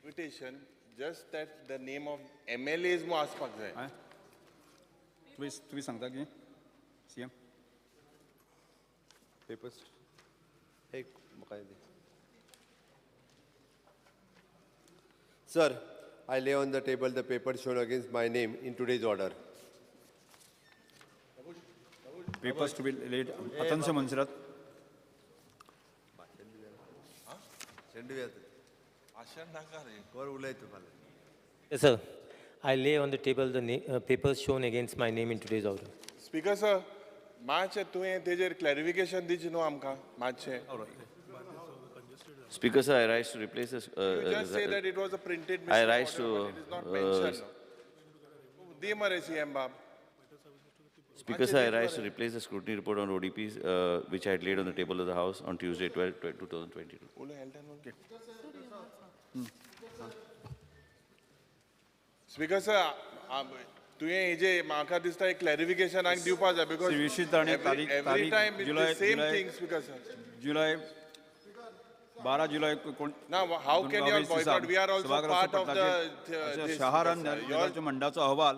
invitation, just that the name of MLA is mo aspak jay. तुम्ही सांगता की CM papers एक बकायदे. Sir, I lay on the table the papers shown against my name in today's order. Papers to be laid अतंश मंसरत Yes, sir. I lay on the table the papers shown against my name in today's order. Speaker sir, match तुवें तेजेर clarification दिवची न्हू आमकां मातशें. Speaker, sir, I rise to replace this. You just say that it was a printed I mistake rise order, but it is not mentioned. Di mare CM Bab. Speaker, sir, I rise to replace the scrutiny report on ODPs, which I had laid on the table of the House on Tuesday, 2022. Speaker sir, तुवें हेजे म्हाका दिसता एक clarification हांवें दिवपा जाय because every time it's the same thing, Speaker sir. July 12 July Now, how can you all boycott? We are also part of the शहर आणि मंडळाचा अहवाल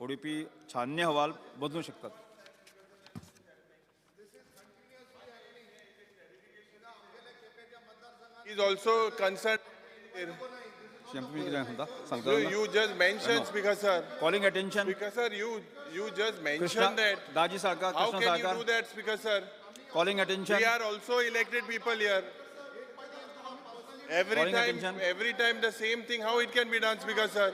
ओडीपी छाननी अहवाल बदलू शकतात. He is also concerned. So you just mentioned, Speaker sir. Calling attention. Speaker sir, you just mentioned that. How can you do that, Speaker sir? Calling attention. We are also elected people here. Every time the same thing. How it can be done, Speaker sir?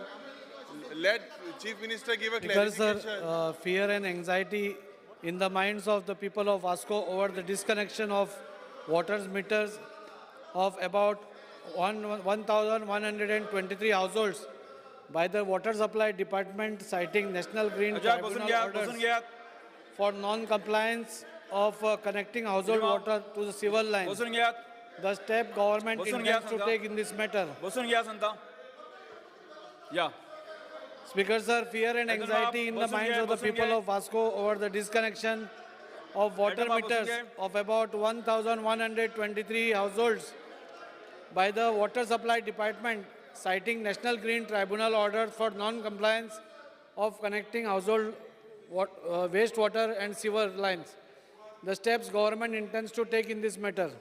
Let Chief Minister give a clarification. Sir, fear and anxiety in the minds of the people of Vasco over the disconnection of water meters of about 1,123 households by the Water Supply Department, citing National Green Tribunal orders for non-compliance of connecting household water to the sewer lines. The step government intends to take in this matter. Yeah. Speaker sir, fear and anxiety in the minds of the people of Vasco over the disconnection of water meters of about 1,123 households by the Water Supply Department, citing National Green Tribunal orders for non-compliance of connecting household wastewater and sewer lines. The steps government intends to take in this matter.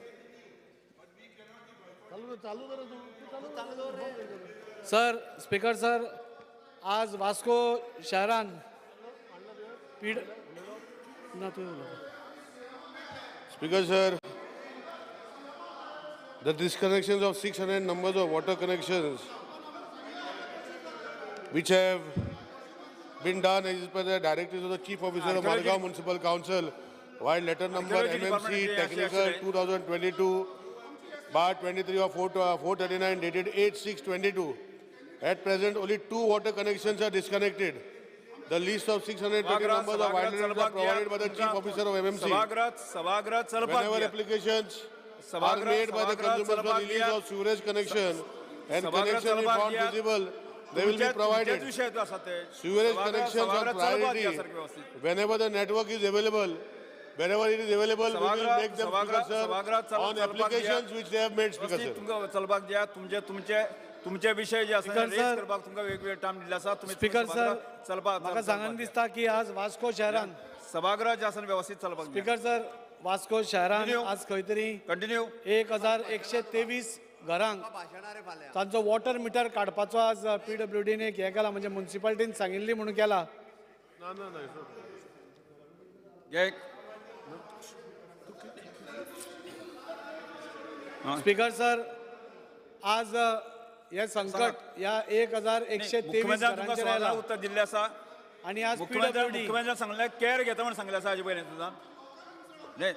Sir, Speaker sir, आज वास्को शहरान Speaker sir, the disconnections of 600 numbers of water connections which have been done as per the directives of the Chief Officer of Margao Municipal Council, while letter number MMC Technical 2022/23 of 439 dated 8/6/22. At present, only 2 water connections are disconnected. The list of 620 numbers of violations are provided by the Chief Officer of MMC. Whenever applications are made by the consumers for release of sewerage connection and connection is found feasible, they will be provided. Sewerage connections are priority. Whenever the network is available, wherever it is available, we will make them, Speaker sir, on applications which they have made, Speaker sir. तुमचे विषय जे आसा raise करपाक तुमका वेगवेगळे time दिला आसा तुम्ही स्पीकर सर म्हाका सांगन दिसता की आज वास्को शहरान सभागृह जे आसा व्यवस्थित चलपाक स्पीकर सर वास्को शहरान आज खंय तरी कंटिन्यू 1123 घरांक तांचो वॉटर मिटर काडपाचो आज PWDने हे केला म्हणजे म्युनिसिपालिटीन सांगिल्ली म्हणून केला. स्पीकर सर आज हे संकट या 1123 उत्तर दिल्ले आसा आणि आज मुख्यमंत्र्यान सांगले केअर घेता म्हणून सांगले आसा हाजे पयलीं तुझा न्ही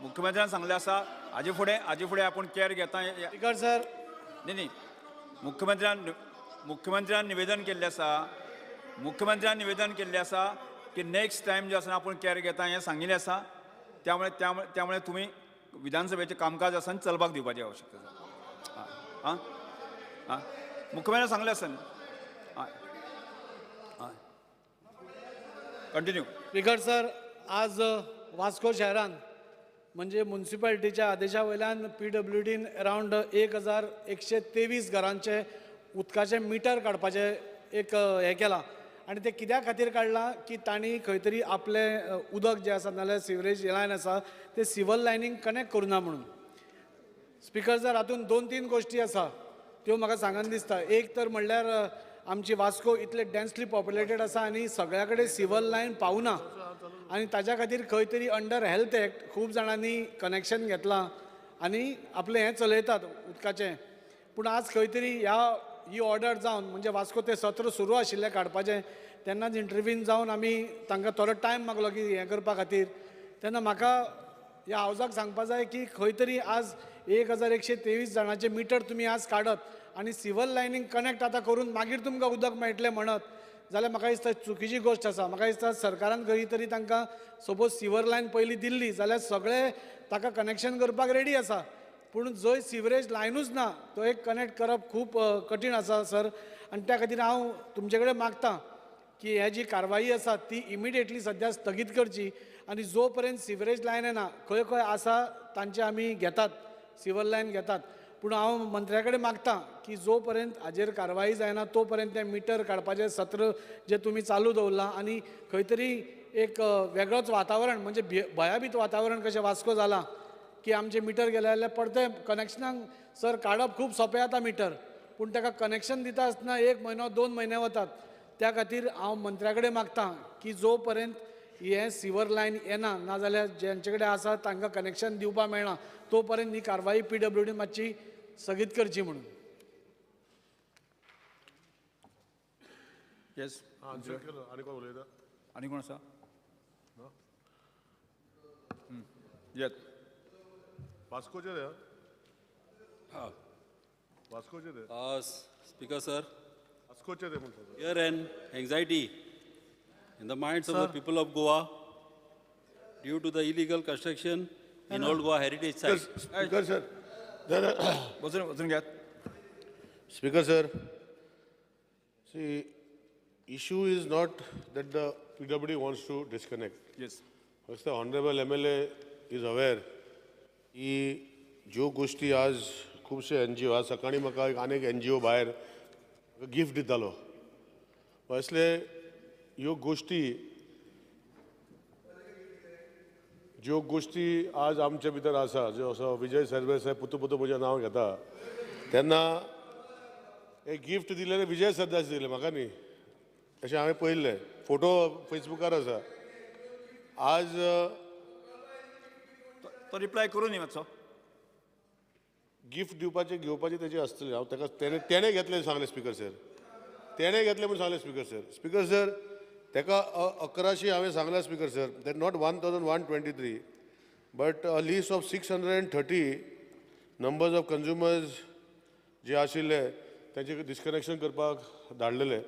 मुख्यमंत्र्यान सांगले आसा हाजे फुडें आपूण केअर घेता. स्पीकर सर न्ही मुख्यमंत्र्यान निवेदन केल्लें आसा की नेक्स्ट टायम जे आसा आपूण केअर घेता हें सांगिल्लें आसा. त्यामुळे तुम्ही विधानसभेचें कामकाज आसा चलपाक दिवपाची आवश्यकता आसा. मुख्यमंत्र्यान सांगले आसा कंटिन्यू. स्पीकर सर आज वास्को शहरान म्हणजे म्युन्सिपाल्टीच्या आदेशा वयल्यान PWDन अरावंड 1123 घरांचे उदकाचे मिटर काडपाचे एक हें केलां आनी ते कित्या खातीर काडलां की तांणी खंय तरी आपलें उदक जें आसा नाल्यार सिवरेज लायन आसा ते सिव्हल लायनीक कनेक्ट करुना म्हणून. स्पिकर सर, हातूंत 2-3 गोश्टी आसा त्यो म्हाका सांगन दिसता. एक तर म्हणल्यार आमची वास्को इतले डेन्सली पॉप्युलेटेड आसा आनी सगळ्या कडेन सिव्हल लायन पावना आनी ताच्या खातीर खंय तरी अंडर हेल्थ एक्ट खूब जाणांनी कनेक्शन घेतलां आनी आपलें हें चलयतात उदकाचें. पूण आज खंय तरी ही ऑर्डर जावन म्हणजे वास्को तें सत्र सुरू आशिल्लें काडपाचें तेन्नाच इंटरव्हीन जावन आमी तांकां थोडो टायम मागलो की हें करपा खातीर. तेन्ना म्हाका ह्या हावजाक सांगपा जाय की खंय तरी आज 1123 जाणांचे मिटर तुमी आज काडत आनी सिव्हल लायनीक कनेक्ट आतां करून मागीर तुमकां उदक मेळटलें म्हणत जाल्यार म्हाका दिसता चुकीची गोश्ट आसा. म्हाका दिसता सरकारान खंय तरी तांकां सपोज सिवर लायन पयलीं दिल्ली जाल्यार सगळे ताका कनेक्शन करपाक रेडी आसा. पूण जंय सिवरेज लायनूच ना तो एक कनेक्ट करप खूब कठीण आसा सर. आनी त्या खातीर हांव तुमचे कडेन मागतां की हे जी कारवाई आसा ती इमिडिएटली सद्या स्थगीत करची आनी जो पर्यंत सिवरेज लायन येना खंय खंय आसा तांचे आमी घेतात सिव्हल लायन घेतात. पूण हांव मंत्र्या कडेन मागतां की जो पर्यंत हाजेर कारवाई जायना तो पर्यंत तें मिटर काडपाचें सत्र जें तुमी चालू दवरलां आनी खंय तरी एक वेगळोच वातावरण म्हणजे भयाबीत वातावरण कशें वास्को जालां की आमचे मिटर गेले जाल्यार परते कनेक्शनाक सर काडप खूब सोंपें जाता मिटर पूण ताका कनेक्शन दिता आसतना 1 म्हयनो 2 म्हयने वतात. त्या खातीर हांव मंत्र्या कडेन मागतां की जो पर्यंत हे सिवर लायन येना नाजाल्यार जेंचे कडेन आसा तांकां कनेक्शन दिवपाक मेळना तो पर्यंत ही कारवाई PWD मातशी स्थगीत करची म्हणून. येस आनी कोण उलयता? आनी कोण आसा? येस वास्कोचे रे? वास्कोचे रे? Speaker sir, वास्कोचे रे म्हणटा. fear and anxiety in the minds of the people of Goa due to the illegal construction in Old Goa Heritage Site. Speaker sir, वचून घेयात. Speaker sir, see, issue is not that the PWD wants to disconnect. Yes First, the honorable MLA is aware की ज्यो गोष्टी आज खुबशे NGO आज सकाळी म्हाका एक आनीक NGO भायर गिफ्ट दितालो. असले ह्यो गोष्टी ज्यो गोष्टी आज आमचे भितर आसा ज्यो असो विजय सरदेसाय पुतू म्हजें नांव घेता तेन्ना एक गिफ्ट दिलेलें विजय सरदेसाय दिलें म्हाका न्ही अशें हांवें पळयल्लें फोटो फेसबुकार आसा. आज तो रिप्लाय करून न्ही मातसो. गिफ्ट दिवपाचें घेवपाचें तेजें आसतलें हांव ताका तेणें घेतलें सांगलें स्पिकर सर. तेणें घेतलें म्हणून सांगलें स्पिकर सर. स्पिकर सर ताका 1100 हांवें सांगलां speaker sir that not 1123 but a list of 630 numbers of consumers जे आशिल्ले तेंचे डिस्कनेक्शन करपाक धाडलेले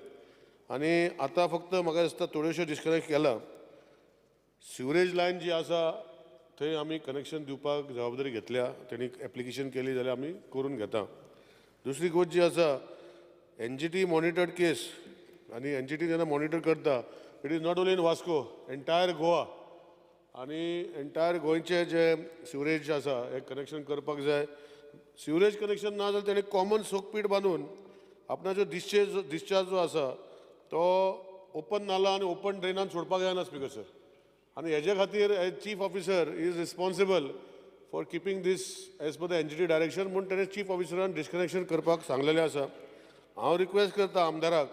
आनी आतां फक्त म्हाका दिसता थोड्योश्यो डिस्कनेक्ट केला. सिवरेज लायन जी आसा थंय आमी कनेक्शन दिवपाक जबाबदारी घेतल्या. तेणी एप्लिकेशन केली जाल्यार आमी करून घेता. दुसरी गोष्ट जी आसा NGT मॉनिटर्ड केस आनी NGT जेन्ना मॉनिटर करता it is not only in Vasco entire Goa आनी एंटायर गोंयचे जे सिवरेज आसा हे कनेक्शन करपाक जाय. सिवरेज कनेक्शन ना जाल्यार तेणी कॉमन सोकपीट बांदून आपणाचो डिस्चार्ज जो आसा तो ओपन नाला आनी ओपन ड्रेनान सोडपाक जायना स्पिकर सर. आनी हेजे खातीर as chief officer is responsible for keeping this as per the NGT direction म्हणून तेणें चीफ ऑफिसरान डिस्कनेक्शन करपाक सांगलेलें आसा. हांव रिक्वेस्ट करता आमदाराक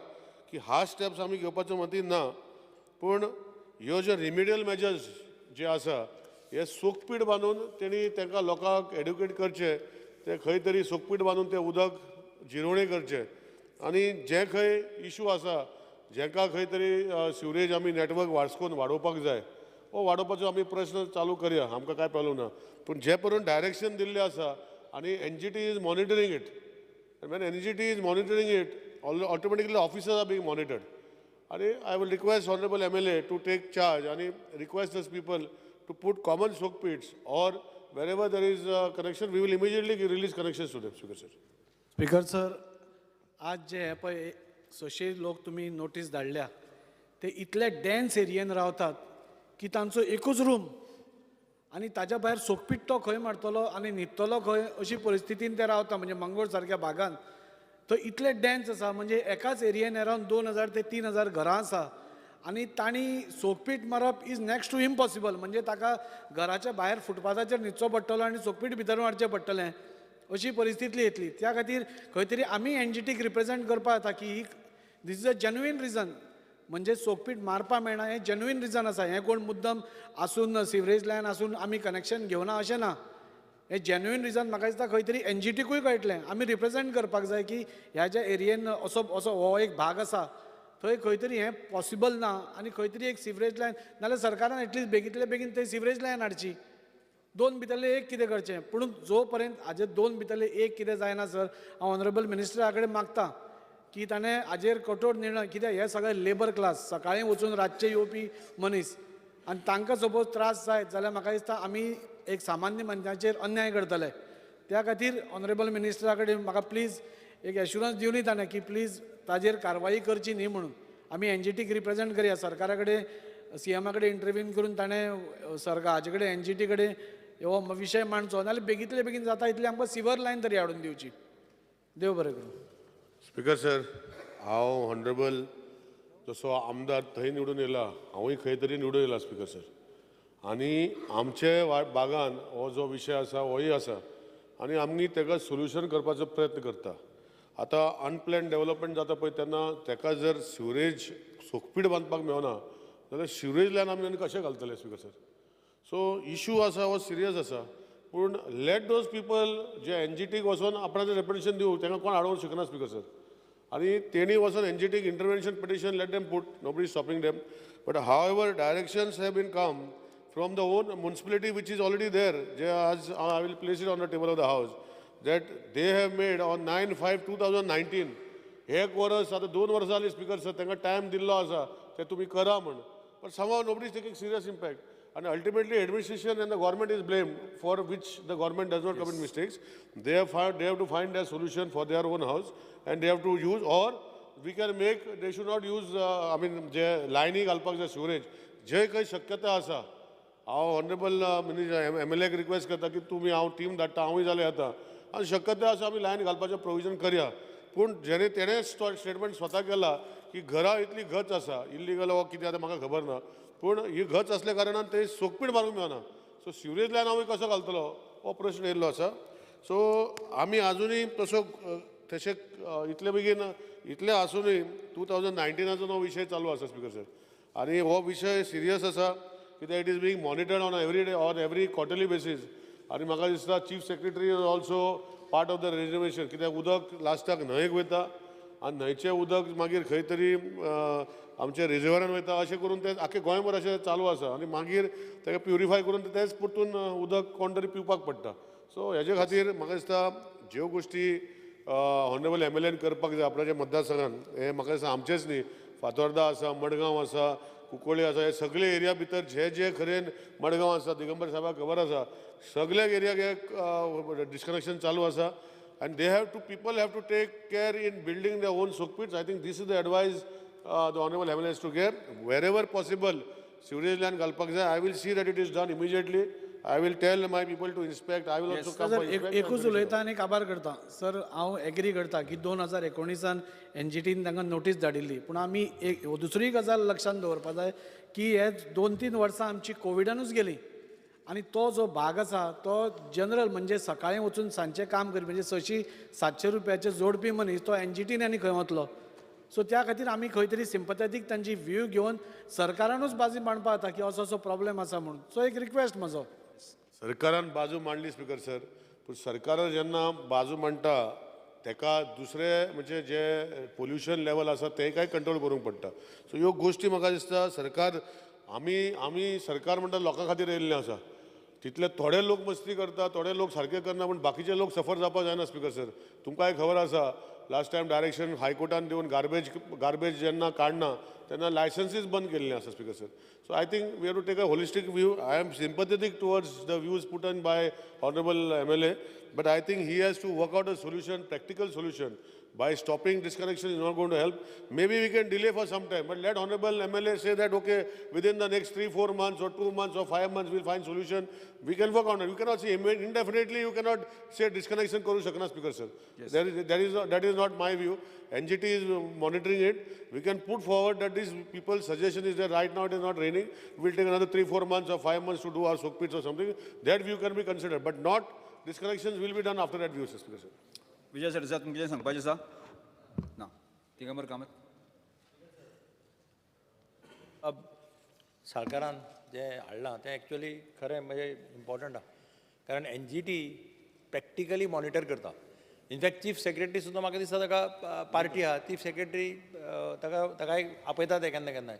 की हा स्टेप्स आमी घेवपाचो मतीन ना पूण ह्यो ज्यो रिमिडियल मेजर्स जे आसा हे सोकपीट बांदून तेणी तांकां लोकांक एड्युकेट करचें ते खंय तरी सोकपीट बांदून तें उदक जिरवणी करचें आनी जे खंय इशू आसा जेका खंय तरी सिवरेज आमी नेटवर्क वास्कोन वाडोवपाक जाय हो वाडोवपाचो आमी प्रश्न चालू करया आमकां कांय प्रॉब्लम ना. पूण जे पर्यंत डायरेक्शन दिल्लें आसा आनी NGT is monitoring it and when NGT is monitoring it automatically officers are being monitored. And I will request honorable MLA to take charge and request those people to put common soak pits or wherever there is a connection we will immediately release connections to them. Speaker sir. Speaker sir आज जे हे पळय सशे लोक तुमी notice धाडल्या ते इतले dense एरियेन रावतात की तांचो एकूच रूम आनी ताच्या भायर सोकपीट तो खंय मारतलो आनी न्हिदतलो खंय अशी परिस्थितीन ते रावता म्हणजे मंगळूर सारक्या भागांत. तो इतले डेन्स आसा म्हणजे एकाच एरियेन अरावंड 2000 ते 3000 घरां आसा आनी तांणी सोकपीट मारप इज नेक्स्ट टू इम्पॉसिबल. म्हणजे ताका घराच्या भायर फुटपाथाचेर न्हिदचो पडटलो आनी सोकपीट भितर मारचें पडटलें अशी परिस्थिती येतली. त्या खातीर खंय तरी आमी एनजीटीक रिप्रेझेंट करपा जाता की ही this is a genuine reason. म्हणजे सोकपीट मारपा मेळना हें जेन्युइन रिजन आसा. हें कोण मुद्दम आसून सिवरेज लायन आसून आमी कनेक्शन घेवना अशें ना. हें जेन्युइन रिजन म्हाका दिसता खंय तरी एनजीटीकूय कळटलें. आमी रिप्रेझेंट करपाक जाय की ह्या ज्या एरियेन असो हो एक भाग आसा थंय खंय तरी हें पॉसिबल ना आनी खंय तरी एक सिवरेज लायन नाल्यार सरकारान एटलीस्ट बेगींतले बेगीन थंय सिवरेज लायन हाडची. दोन भितरले एक कितें करचें. पूण जो पर्यंत हाजे दोन भितरले एक कितें जायना सर हांव ऑनरेबल मिनिस्टरा कडेन मागतां की ताणें हाजेर कठोर निर्णय. कित्याक हे सगळे लेबर क्लास सकाळीं वचून रातचे येवपी मनीस आनी तांकां सपोज त्रास जायत जाल्यार म्हाका दिसता आमी एक सामान्य मनशाचेर अन्याय करतले. त्या खातीर ऑनरेबल मिनिस्टरा कडेन म्हाका प्लीज एक एश्युरन्स दिवनी ताणें की प्लीज ताजेर कारवाई करची न्ही म्हणून. आमी एनजीटीक रिप्रेझेंट करया सरकारा कडेन सीएमा कडेन इंटरव्यून करून ताणें हाजे कडेन एनजीटी कडेन हो विशय मांडचो नाल्यार बेगींतले बेगीन जाता इतली आमकां सिवर लायन तरी हाडून दिवची. देव बरें करूं. स्पीकर सर, हांव ऑनरेबल जसो आमदार थंय निवडून येयला हांवूय खंय तरी निवडून येयला स्पीकर सर. आनी आमचे भागान हो जो विशय आसा होय आसा आनी आमी ताका सोल्युशन करपाचो प्रयत्न करता. आतां अनप्लॅन डेव्हलपमेंट जाता पळय तेन्ना ताका जर सिवरेज सोकपीट बांदपाक मेळना जाल्यार सिवरेज लायन आमी कशें घालतले स्पीकर सर. सो इशू आसा हो सिरियस आसा. पूण लेट दोज पीपल जे एनजीटीक वचून आपणाचें रेप्रेझेंटेशन दिवं तांकां कोण आडोवंक शकना स्पीकर सर. आनी तेणी वचून एनजीटीक intervention petition let them put nobody stopping them. But however directions have been come from the own municipality which is already there जे आज I will place it on the table of the house that they have made on 9/5/2019. एक वर्स आतां 2 वर्सां जालीं speaker sir तांकां time दिल्लो आसा ते तुमी करा म्हण. But somehow nobody is taking serious impact. And ultimately administration and the government is blamed for which the government does not commit mistakes. They have to find a solution for their own house and they have to use, or we can make, they should not use, जे लायनी घालपाक जाय sewerage जे काही शक्यता आसा हांव honourable MLAक request करता की तुमी हांव टीम धाडटा हांवूय जालें येता आनी शक्यता आसा आमी लायन घालपाचें प्रोविजन करया. पूण तेणें स्टेटमेंट स्वता केला की घरां इतली घच आसा इल्लीगल हो कितें आतां म्हाका खबर ना पूण ही घच असल्या कारणान ते सोकपीट मारूंक मेळना. सो सिवरेज लायन हांव कसो घालतलो हो प्रश्न येयल्लो आसा. सो आमी आजुनूय तशें इतले बेगीन इतले आसुनूय 2019 हो विशय चालू आसा स्पीकर सर. आनी हो विशय सिरियस आसा कित्याक it is being monitored on every quarterly basis. आनी म्हाका दिसता chief secretary is also part of the reservation कित्याक उदक लास्टाक न्हंयेक वयता आनी न्हंयचें उदक मागीर खंय तरी आमच्या रिजर्वरान वयता अशें करून तें आख्खे गोंयभर अशें चालू आसा आनी मागीर ताका प्युरिफाय करून तेच परतून उदक कोण तरी पिवपाक पडटा. सो हेजे खातीर म्हाका दिसता ज्यो गोश्टी ऑनरेबल MLAन करपाक जाय आपणाच्या मतदारसंघान हे म्हाका दिसता आमचेच न्ही फातोर्डा आसा मडगांव आसा कुंकळ्ळे आसा हे सगळे एरिया भितर जे खरें मडगांव आसा दिगंबर साहेबाक खबर आसा सगळ्या एरियाक एक डिस्कनेक्शन चालू आसा. and people have to take care in building their own soak pits. I think this is the advice the honorable MLA has to give. Wherever possible, sewage line galpak jai. I will see that it is done immediately. I will tell my people to inspect. I will also come for inspection. एकूच उलयता आनी आभार करता sir. हांव agree करता की 2019 एनजीटीन तांकां notice धाडिल्ली पूण आमी दुसरी गजाल लक्षांत दवरपा जाय की हे 2-3 वर्सां आमची कोविडानूच गेली आनी तो जो भाग आसा तो जनरल म्हणजे सकाळीं वचून सांजचें काम करपी म्हणजे 600-700 रुपयाचे जोडपी मनीस तो एनजीटीन आनी खंय वतलो. सो त्या खातीर आमी खंय तरी सिंपथेटीक तांची व्यू घेवन सरकारानूच बाजी मांडपा जाता की असो प्रॉब्लेम आसा म्हणून. सो एक रिक्वेस्ट म्हजो. सरकारान बाजू मांडली स्पीकर सर पूण सरकार जेन्ना बाजू मांडटा तेका दुसरे म्हणजे जे पोल्युशन लेवल आसा ते काय कंट्रोल करूंक पडटा. सो ह्यो गोश्टी म्हाका दिसता सरकार आमी सरकार म्हणटा लोकां खातीर येयल्लें आसा. तितले थोडे लोक मस्ती करता थोडे लोक सारके करना पूण बाकीचे लोक सफर जावपाक जायना स्पीकर सर. तुमकांय खबर आसा लास्ट टायम डायरेक्शन हायकोर्टान दिवन गार्बेज जेन्ना काडना तेन्ना लायसन्सीस बंद केल्ले आसा speaker sir. So I think we have to take a holistic view. I am sympathetic towards the views put on by honourable MLA But I think he has to work out a solution, practical solution. By stopping disconnection is not going to help. Maybe we can delay for some time, but let Honorable MLA say that, okay, within the next 3-4 months or 2 months or 5 months, we'll find solution. We can work on it. You cannot say indefinitely, you cannot say disconnection karu shakna, Speaker sir. Yes. That is not my view. NGT is monitoring it. We can put forward that these people's suggestion is that right now it is not raining. We'll take another 3-4 months or 5 months to do our soak pits or something. That view can be considered, but not disconnections will be done after that view, Speaker sir. Vijay sir तुमचे कितें सांगपाचें आसा ना तिगांबर कामत सरकारान जे हाडलां तें actually खरें म्हणजे इम्पॉर्टंट आहा कारण NGT प्रॅक्टिकली मॉनिटर करता इनफॅक्ट चीफ सेक्रेटरी सुद्दां म्हाका दिसता ताका पार्टी आहा चीफ सेक्रेटरी ताकाय आपयता ते केन्ना केन्नाय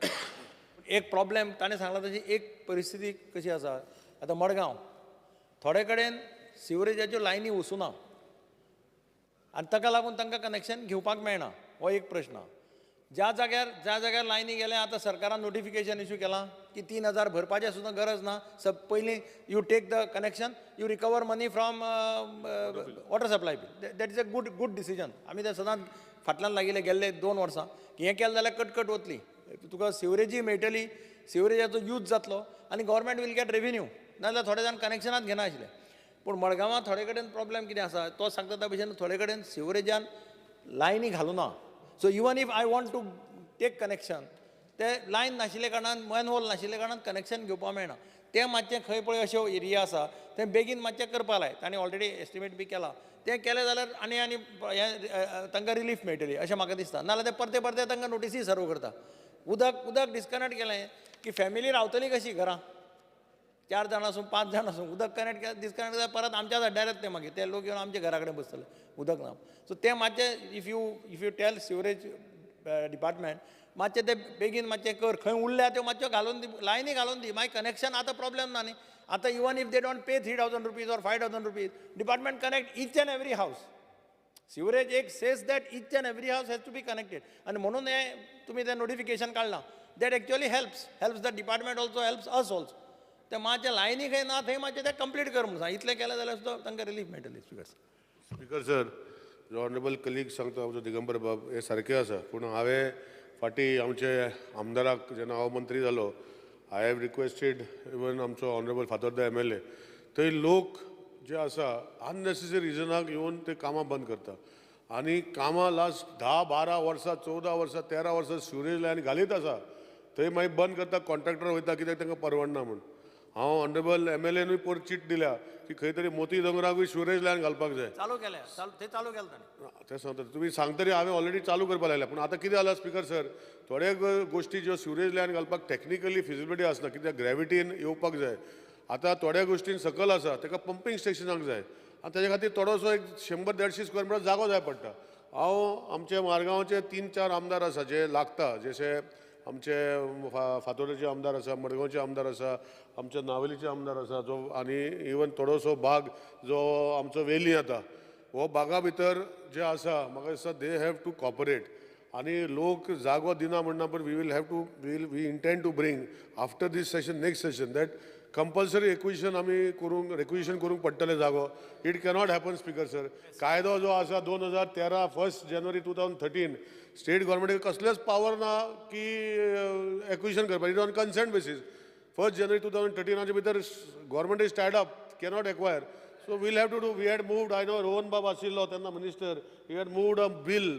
एक प्रॉब्लेम ताणें सांगला तशी एक परिस्थिती कशी आसा आतां मडगांव थोडे कडेन सिवरेजाच्यो लायनी वचूना आनी ताका लागून तांकां कनेक्शन घेवपाक मेळना हो एक प्रश्न ज्या जाग्यार लायनी गेले आतां सरकारान नोटिफिकेशन इश्यू केलां की 3000 भरपाचें सुद्दां गरज ना पयलीं you take the connection you recover money from water supply bill that is a good decision आमी ते सदांच फाटल्यान लागिल्ले गेल्ले 2 वर्सां की हें केलें जाल्यार कटकट वतली तुका सिवरेजी मेळटली सिवरेजाचो यूज जातलो आनी गव्हर्मेंट वील गेट रेव्हेन्यू नाजाल्यार थोडे जाण कनेक्शनाच घेना आशिल्ले पूण मडगांवां थोडे कडेन प्रॉब्लेम कितें आसा तो सांगता त्या भशेन थोडे कडेन सिवरेजान लायनी घालूना so even if I want to take connection ते लायन नाशिल्ले कारणान मॅनहोल नाशिल्ले कारणान कनेक्शन घेवपाक मेळना तें मातशें खंय पळय अशो एरिया आसा ते बेगीन मातशें करपा लाय तांणी ऑलरेडी एस्टिमेट बी केला तें केलें जाल्यार आनी हें तांकां रिलीफ मेळटली अशें म्हाका दिसता नाजाल्यार ते परते तांकां नोटिसी सर्व करता उदक डिस्कनेक्ट केलें की फॅमिली रावतली कशी घरां 4 जाण आसूं 5 जाण आसूं उदक डिस्कनेक्ट जाल्यार परत आमच्या अड्ड्यार येता ते मागीर ते लोक येवन आमच्या घरा कडेन बसतले उदक ना सो ते मातशें if you tell sewerage department मातशें ते बेगीन मातशें कर खंय उरल्या त्यो मातश्यो घालून दी लायनी घालून दी मागीर कनेक्शन आतां प्रॉब्लेम ना न्ही आतां even if they don't pay 3000 rupees or 5000 rupees department connect each and every हावस सिवरेज एक says that each and every हावस हॅज टू बी कनेक्टेड आनी म्हणून हें तुमी तें नोटिफिकेशन काडलां that actually helps the department also helps us also ते मातशें लायनी खंय ना थंय मातशें तें कंप्लीट कर म्हणून सांग इतलें केलें जाल्यार सुद्दां तांकां रिलीफ मेळटली स्पीकर सर जो ऑनरेबल कलीग सांगता आमचो दिगंबर बाब हे सारकें आसा पूण हांवें फाटीं आमचे आमदाराक जेन्ना हांव मंत्री जालो आय हॅव रिक्वेस्टेड इवन आमचो ऑनरेबल फातर्द MLA थंय लोक जे आसा अननेसेसरी रिजनाक येवन ते कामां बंद करता आनी कामां लास्ट 10-12 वर्सां 14 वर्सां 13 वर्सां सिवरेज लायन घालीत आसा थंय मागीर बंद करता कॉन्ट्रॅक्टर वयता कित्याक तांकां परवडना म्हूण हांव ऑनरेबल MLAनूय पर चीट दिल्या की खंय तरी मोती दोंगराकूय सिवरेज लायन घालपाक जाय चालू केल्या ते चालू केलें ताणें ते सांगता तुमी सांगतरी हांवें ऑलरेडी चालू करपाक लायल्या पूण आतां कितें जाला स्पीकर सर थोडे गोश्टी ज्यो सिवरेज लायन घालपाक टॅक्निकली फिजिबिलिटी आसना कित्याक ग्रॅविटीन येवपाक जाय आतां थोड्या गोश्टीन सकल आसा ताका पंपींग स्टेशनाक जाय आनी ताचे खातीर थोडोसो एक 100-150 स्क्वेअर मिटर जागो जाय पडटा हांव आमचे मारगांवचे 3-4 आमदार आसा जे लागता जशे आमचे फातोर्डेचे आमदार आसा मडगांवचे आमदार आसा आमचे नावेलीचे आमदार आसा जो आनी इवन थोडोसो भाग जो आमचो वेली येता हो बागा भितर जे आसा म्हाका दिसता दे हॅव टू कॉपरेट आनी लोक जागो दिना म्हणना पूण we will have to we intend to bring after this session next session that compulsory acquisition आमी रिक्विजिशन करूंक पडटले जागो it cannot happen speaker sir कायदो जो आसा 2013 1 जानेवारी 2013 स्टेट गव्हर्मेंटाक कसलेच पावर ना की एक्विजिशन करपाक इट ऑन कन्सेंट बेसीस 1 जानेवारी 2013 भितर government is tied up cannot acquire so will have to do we had moved I know Rohan बाब आशिल्लो तेन्ना minister he had moved a bill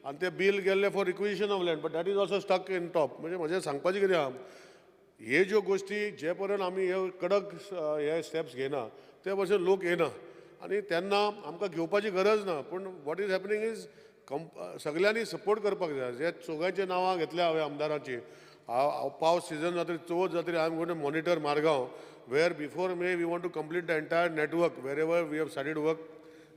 आनी तें बील गेल्लें for requisition of land but that is also stuck in top म्हणजे म्हजें सांगपाचें कितें आहा हे ज्यो गोश्टी जे पर्यंत आमी हे कडक हे स्टेप्स घेना ते भशेन लोक येना आनी तेन्ना आमकां घेवपाची गरज ना पूण वॉट इज हॅपनिंग इज सगळ्यांनी सपोर्ट करपाक जाय जे चोगांयची नांवां घेतल्या हांवें आमदाराची पावस सिजन जातरी चवथ जातरी I am going to monitor Margao वेर before May we want to complete the entire network wherever we have started work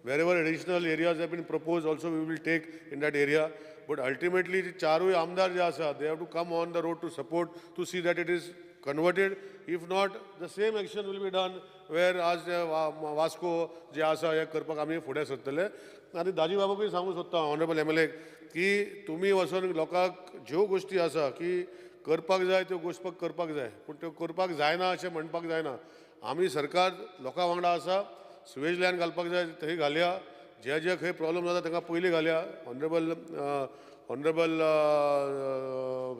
wherever additional areas have been proposed also we will take in that area but ultimately the charu amdar je asa they have to come on the road to support to see that it is converted if not the same action will be done where as Vasco je asa हे करपाक आमी फुडें सरतले आनी दाजी बाबाकूय सांगूंक सोदता honourable MLA की तुमी वचून लोकांक ज्यो गोश्टी आसा की करपाक जाय त्यो गोश्टी करपाक जाय पूण त्यो करपाक जायना अशें म्हणपाक जायना आमी सरकार लोकां वांगडा आसा स्वेज लायन घालपाक जाय थंय घालया, जे खंय प्रॉब्लम जाता तांकां पयलीं घालया. ऑनरेबल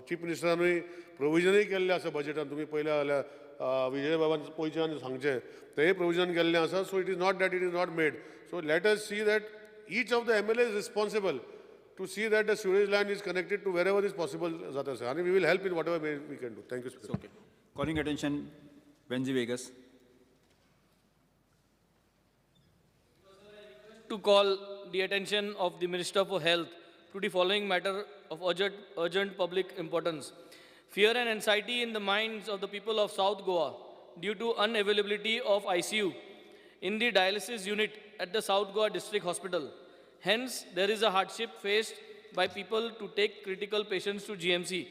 चीफ मिनिस्टरानूय प्रोविजनूय केल्लें आसा बजेटान, तुमी पळयल्या जाल्यार विजय बाबान पयच्यान सांगचें तेंय प्रोविजन केल्लें आसा. So it is not that it is not made. So let us see that each of the MLA is responsible to see that the sewage line is connected to wherever is possible, Zata sir. And we will help in whatever way we can do. Thank you, Speaker. Okay. Calling attention, Benji Vegas. To call the attention of the Minister for Health to the following matter of urgent public importance. Fear and anxiety in the minds of the people of South Goa due to unavailability of ICU in the dialysis unit at the South Goa District Hospital. Hence, there is a hardship faced by people to take critical patients to GMC.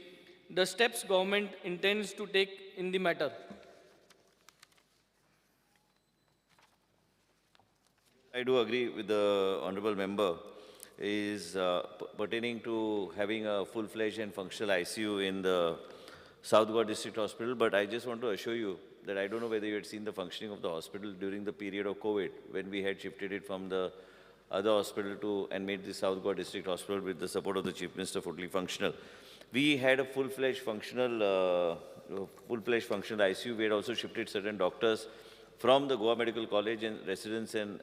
The steps government intends to take in the matter. I do agree with the honorable member is pertaining to having a full-fledged and functional ICU in the South Goa District Hospital, but I just want to assure you that I don't know whether you had seen the functioning of the hospital during the period of COVID, when we had shifted it from the other hospital to and made the South Goa District Hospital with the support of the Chief Minister fully functional. We had a full-fledged functional ICU. We had also shifted certain doctors from the Goa Medical College and residents and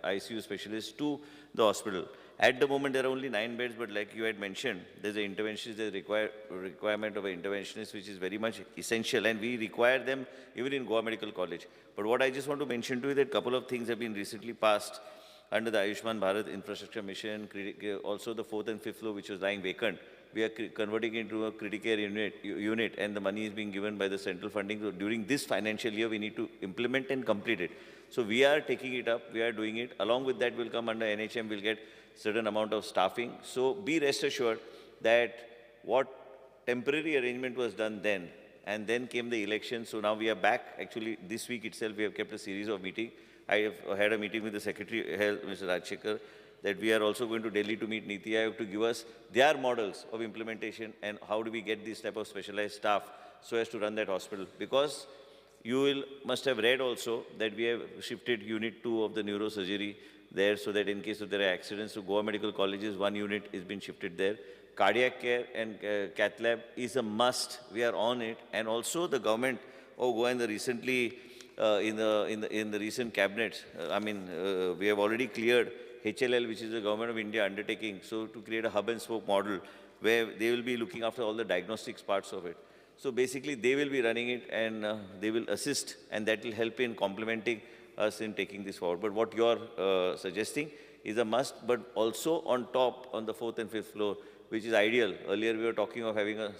ICU specialists to the hospital. At the moment, there are only 9 beds, but like you had mentioned, there's an interventionist, there's a requirement of an interventionist, which is very much essential, and we require them even in Goa Medical College. But what I just want to mention to you that a couple of things have been recently passed under the Ayushman Bharat Infrastructure Mission, also the 4th and 5th floor, which was lying vacant. We are converting into a critical care unit, and the money is being given by the central funding. So during this financial year, we need to implement and complete it. So we are taking it up, we are doing it. Along with that will come under NHM, we'll get certain amount of staffing. So be rest assured that what temporary arrangement was done then, and then came the election. So now we are back. Actually, this week itself, we have kept a series of meetings. I have had a meeting with the Secretary of Health, Mr. Rajshekhar, that we are also going to Delhi to meet Niti Aayog to give us their models of implementation and how do we get this type of specialized staff so as to run that hospital. Because you must have read also that we have shifted Unit 2 of the neurosurgery there so that in case of there are accidents to Goa Medical Colleges, 1 unit is been shifted there. Cardiac care and cath lab is a must. We are on it. And also the government of Goa in the recently, in the recent cabinet, we have already cleared HLL, which is the Government of India undertaking, so to create a hub and spoke model where they will be looking after all the diagnostics parts of it. So basically they will be running it and they will assist, and that will help in complementing us in taking this forward. But what you're suggesting is a must, but also on top on the 4th and 5th floor, which is ideal. Earlier we were talking of having a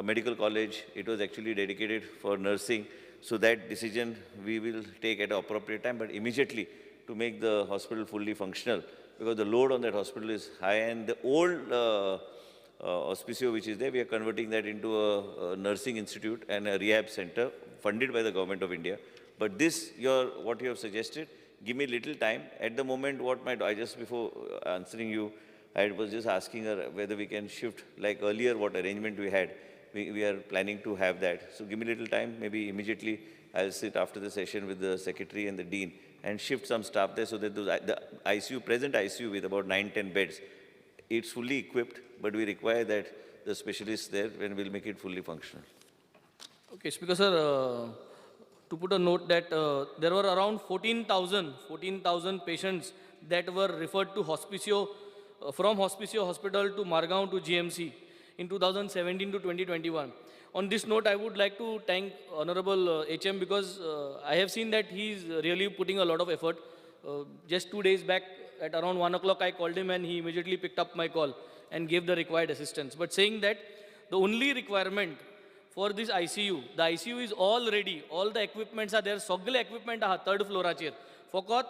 medical college. It was actually dedicated for nursing. So that decision we will take at an appropriate time, but immediately to make the hospital fully functional, because the load on that hospital is high, and the old hospicio which is there, we are converting that into a nursing institute and a rehab center funded by the Government of India. But this, what you have suggested, give me little time. At the moment, I just before answering you, I was just asking her whether we can shift, like earlier what arrangement we had. We are planning to have that. So give me little time, maybe immediately I'll sit after the session with the secretary and the dean and shift some staff there so that the ICU, present ICU with about 9-10 beds, it's fully equipped, but we require that the specialists there when we'll make it fully functional. Okay, Speaker sir, to put a note that there were around 14,000 patients that were referred to Hospicio, from Hospicio Hospital to Margaon to GMC in 2017 to 2021. On this note, I would like to thank Honorable HM because I have seen that he is really putting a lot of effort. Just 2 days back at around 1 o'clock, I called him and he immediately picked up my call and gave the required assistance. But saying that the only requirement for this ICU, the ICU is all ready. All the equipments are there. Sagle equipment aha, 3rd floor achir. Fokot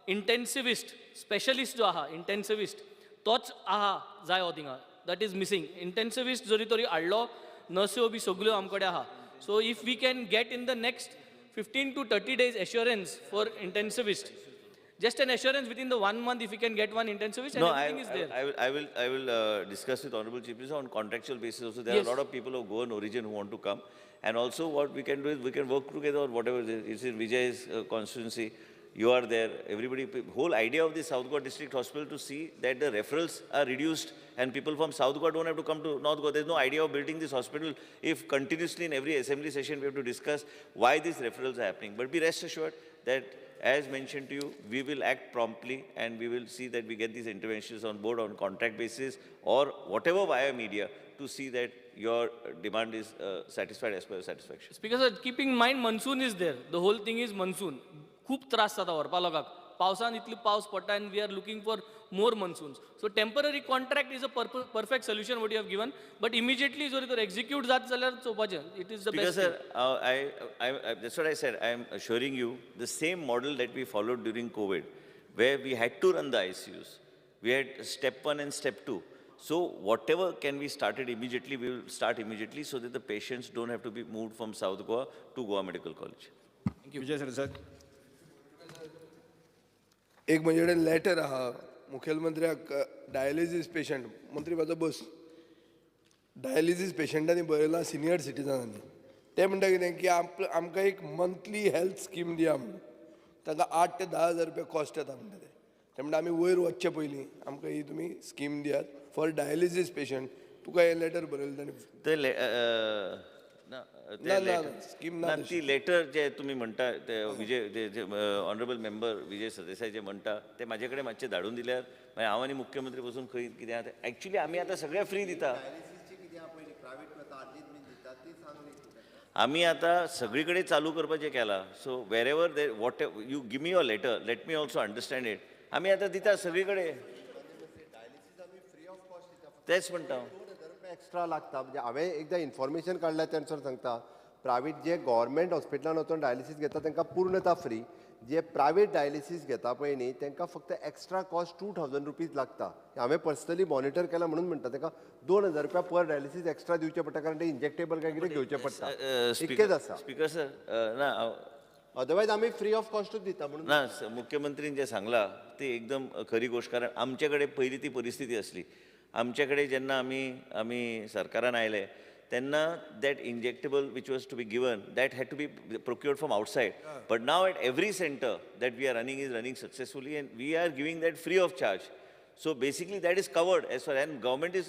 intensivist, specialist jo aha, intensivist. Toch aha, jai odinga. That is missing. Intensivist jori tori adlo, nurse bhi soglo amkade aha. So if we can get in the next 15 to 30 days assurance for intensivist, Just an assurance within the 1 month if you can get one intensivist and No, everything is there. I will discuss with Honorable Chief Minister on contractual basis also. There are Yes. a lot of people of Goan origin who want to come. And also what we can do is we can work together on whatever it is. It's in Vijay's constituency. You are there, everybody, whole idea of the South Goa District Hospital to see that the referrals are reduced and people from South Goa don't have to come to North Goa. There's no idea of building this hospital if continuously in every assembly session we have to discuss why these referrals are happening. But be rest assured that as mentioned to you, we will act promptly and we will see that we get these interventions on board on contract basis or whatever via media to see that your demand is satisfied as per your satisfaction. Speaker sir, keeping in mind monsoon is there. The whole thing is monsoon. खूप त्रास जाता व्हरपा लोकांक पावसान इतली पावस पडटा and we are looking for more monsoons. So temporary contract is a perfect solution what you have given, but immediately जर तर execute जात जाल्यार चोवपाचें. It is the Because best. sir, that's what I said. I am assuring you the same model that we followed during COVID, where we had to run the ICUs. We had step 1 and step 2. So whatever can be started immediately, we will start immediately so that the patients don't have to be moved from South Goa to Goa Medical College. Thank you. Vijay sir. एक म्हणजे कडेन letter आहा मुखेलमंत्र्याक dialysis patient मंत्री बाजू बस dialysis पेशंटांनी बरयलां senior सिटीजनांनी ते म्हणटा कितें की आमकां एक मंथली हेल्थ स्कीम दिया म्हणून ताका 8 ते 10,000 रुपया कॉस्ट येता म्हणटा ते म्हणटा आमी वयर वचचे पयलीं आमकां ही तुमी स्कीम दियात फॉर डायलिसीस पेशंट तुका हें लेटर बरयलें ताणें ती लेटर जे तुम्ही म्हणता ते विजय ऑनरेबल मेंबर विजय सरदेसाई जे म्हणटा ते माझे कडेन मातशें धाडून दिल्यार मागीर हांव आनी मुख्यमंत्री बसून खंय कितें आहा एक्चुअली आमी आतां सगळ्या फ्री दिता आमी आतां सगळी कडेन चालू करपाचें केलां so wherever they what you give me your letter let me also understand it आमी आतां दिता सगळी कडेन तेच म्हणटा एक्स्ट्रा लागता म्हणजे हांवें एकदां इन्फॉर्मेशन काडल्या त्यानुसार सांगता प्रायवेट जे गव्हर्मेंट हॉस्पिटलान वचून डायलिसीस घेता तांकां पूर्णता फ्री जे प्रायवेट डायलिसीस घेता पळय न्ही तांकां फक्त एक्स्ट्रा कॉस्ट 2,000 रुपीज लागता हांवें पर्सनली मॉनिटर केलां म्हणून म्हणटा तांकां 2,000 रुपया पर डायलिसीस एक्स्ट्रा दिवचे पडटा कारण ते इंजेक्टेबल काय कितें घेवचें पडटा इतकेंच आसा स्पिकर सर ना अदरवायज आमी फ्री ऑफ कॉस्टूच दिता म्हणून ना मुख्यमंत्रीन जे सांगलां ती एकदम खरी गोष्ट कारण आमचे कडेन पयलीं ती परिस्थिती आसली आमचे कडेन जेन्ना आमी सरकारान आयले तेन्ना that injectable which was to be given that had to be procured from outside but now at every centre that we are running is running successfully and we are giving that free of charge. So basically that is covered as far and government is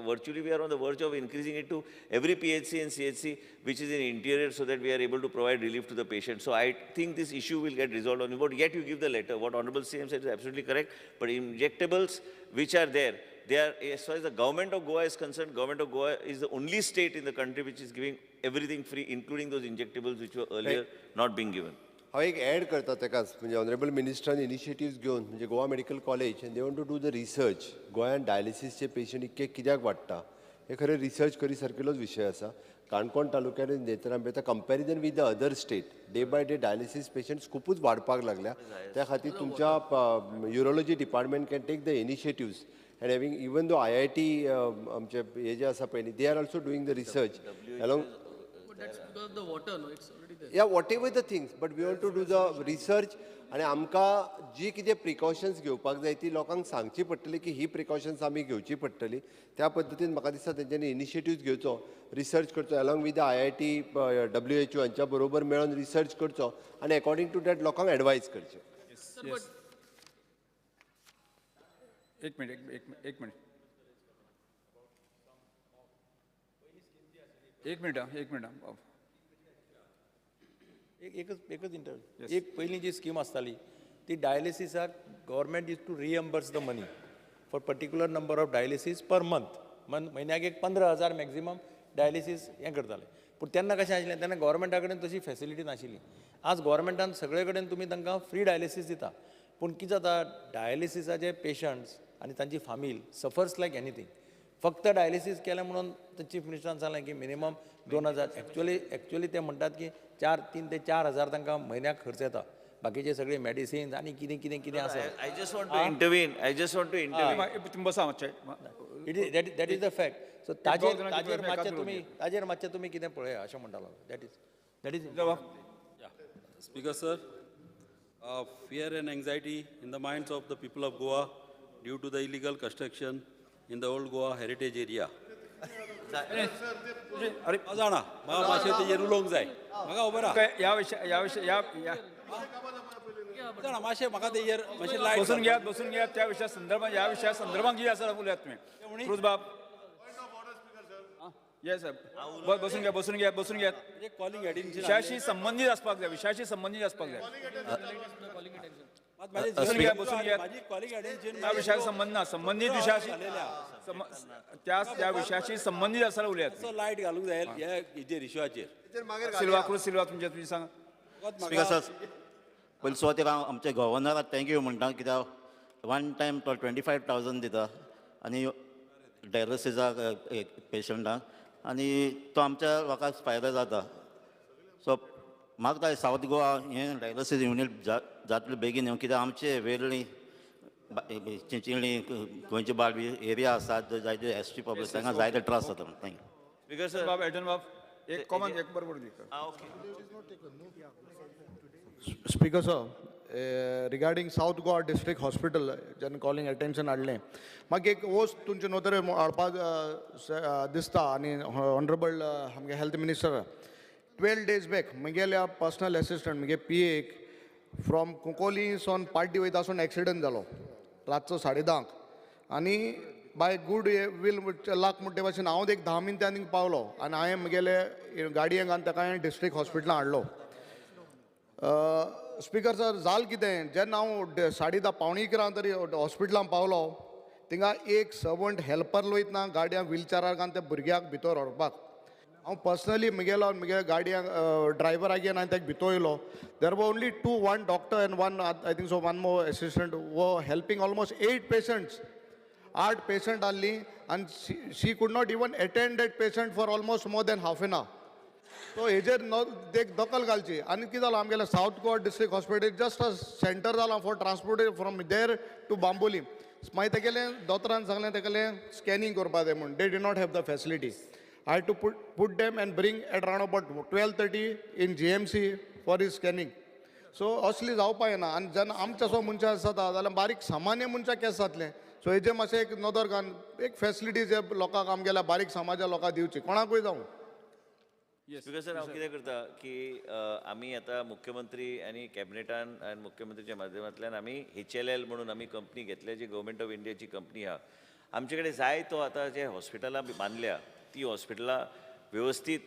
virtually we are on the verge of increasing it to every PHC and CHC which is in interior so that we are able to provide relief to the patient. So I think this issue will get resolved on board. Yet you give the letter. What Honorable CM said is absolutely correct. But injectables which are there, they are as far as the government of Goa is concerned, government of Goa is the only state in the country which is giving everything free, including those injectables which were earlier not being given. हांव एक add करता ताकाच म्हणजे honourable मिनिस्टरान initiatives घेवन म्हणजे Goa medical college and they want to do the research गोंयांत डायलिसीसचे patient इतके कित्याक वाडटा हे खरें रिसर्च करी सारकेलोच विशय आसा काणकोण तालुक्यान नेत्रान पळयता comparison with the other state day by day dialysis patients खूपच वाडपाक लागल्या त्या खातीर तुमच्या urology department can take the initiatives and having even though IIT आमचे हे जे आसा पळय न्ही they are also doing the research along That's because of the water, no? It's already there. Yeah, whatever the things, but we want to do the research आणि आमकां जी कितें precautions घेवपाक जाय ती लोकांक सांगची पडटली की ही प्रिकॉशन्स आमी घेवची पडटली त्या पद्दतीन म्हाका दिसता तेंच्यांनी इनिशिएटिव्स घेवचो रिसर्च करचो along with the IIT WHO हांच्या बरोबर मेळून रिसर्च करचो आनी अकॉर्डिंग टू दॅट लोकांक एडवायज करचें. एक मिनिट एकच इंटरव्यू एक पहिली जी स्कीम आसताली ती डायलिसिसाक government use to reimburse the money for particular number of dialysis per month म्हयन्याक एक 15,000 मॅक्झिमम डायलिसीस हें करताले पूण तेन्ना कशें आशिल्लें तेन्ना गव्हर्मेंटा कडेन तशी फॅसिलिटी नाशिल्ली आज गव्हर्मेंटान सगळे कडेन तुमी तांकां फ्री डायलिसीस दिता पूण कितें जाता डायलिसिसाचे पेशंट्स आनी तांची फामील सफर्स लायक एनीथींग फक्त डायलिसीस केलें म्हणून चीफ मिनिस्टरान सांगलें की मिनिमम 2,000 एक्चुअली ते म्हणटात की 3 ते 4,000 तांकां म्हयन्याक खर्च येता बाकीचे सगळे मेडिसिन्स आनी कितें आसा. I just want to intervene. बसा मातशें. That is the fact so ताजेर मातशें तुमी कितें पळया अशें म्हणटालो that is Speaker sir, Fear and anxiety in the minds of the people of Goa due to the illegal construction in the old Goa heritage area. अरे जाणा म्हाका मातशें तेजेर उलोवंक जाय म्हाका खबर आहा या विषय जाणा मातशें म्हाका तेजेर मातशें लायट बसून घ्या त्या विषया संदर्भात या विषया संदर्भात कितें आसा उलयात तुम्ही क्रूज बाब येस बसून घ्या कॉलिंग एडिशन विषयाशी संबंधित आसपाक जाय विषयाशी संबंधित आसपाक जाय बसून घ्या माझी कॉलिंग एडिशन त्या विषयाशी संबंध ना संबंधित विषयाशी त्या विषयाशी संबंधित आसा उलयात लायट घालूंक जाय ह्या हेजेर इशूचेर सिल्वा तुम्ही सांगा स्पीकर सर पयलीं सुवातेर हांव आमच्या गव्हर्नराक थँक्यू म्हणटा कित्याक वन टायम तो 25,000 दिता आनी डायलिसिसाक पेशंटाक आनी तो आमच्या लोकांक फायदो जाता सो म्हाका जाय सावथ गोवा हें डायलिसीस युनीट जातलें बेगीन कित्याक आमचे वेगळी चिंचिणी गोंयचे बाळबी एरिया आसात जायते एसटी पब्लीक तांकां जायते त्रास जाता थँक्यू स्पीकर सर बाब एडन बाब एक कॉमन एक बरोबर Speaker sir, regarding South Goa District Hospital, जेन्ना calling attention हाडलें म्हाका एक वोस्त तुमचे नोतरे हाडपाक दिसता आनी ऑनरेबल आमगे हेल्थ मिनिस्टर 12 days back म्हगेल्या पर्सनल असिस्टंट म्हगे PA फ्रॉम कुंकोली सोन पार्टी वयता आसून एक्सिडंट जालो रातचो 10:30 आनी बाय गूड वील लाक म्हणटे भाशेन हांव एक 10 मिनटांनी पावलो आनी हांवें म्हगेले गाडयेक घालून ताका हांवें डिस्ट्रिक्ट हॉस्पिटलांत हाडलो स्पीकर सर जाल कितें जेन्ना हांव 10:30 तरी हॉस्पिटलांत पावलो थिंगा एक सर्वंट हेल्पर वयतना गाडयांक व्हिलचॅरार घालून त्या भुरग्याक भितर व्हरपाक हांव पर्सनली म्हगेलो म्हगे गाडयांक ड्रायव्हराक घेवन हांवें ताका भितर येयलो there were only one doctor and one I think so one more assistant who helping almost 8 patients 8 patient आहली आनी she could not even attend that patient for almost more than half an hour so हेजेर एक दखल घालची आनी कितें जालां आमगेलें south Goa district hospital just a centre जालां for transported from there to Bambolim मागीर तेगेलें दोतोरान सांगलें तेगेलें स्कॅनिंग करपा जाय म्हूण दे D not have the facility I had to put them and bring at around about 12:30 in GMC for his scanning. So असली जावपा येना आनी जेन्ना आमच्या सो मनशां जाता जाल्यार बारीक सामान्य मनशां केस जातलें सो हेजेर मातशें एक नदर घालून एक फॅसिलिटीज हे लोकांक आमगेल्या बारीक समाजा लोकांक दिवची कोणाकूय जावं स्पीकर सर हांव कितें करता की आमी आतां मुख्यमंत्री आनी कॅबिनेटान आनी मुख्यमंत्रीच्या माध्यमांतल्यान आमी HLL म्हणून आमी कंपनी घेतल्या जी गव्हर्मेंट ऑफ इंडियाची कंपनी आहा आमचे कडेन जाय तो आतां जे हॉस्पिटलां बांदल्या ती हॉस्पिटलां वेवस्थीत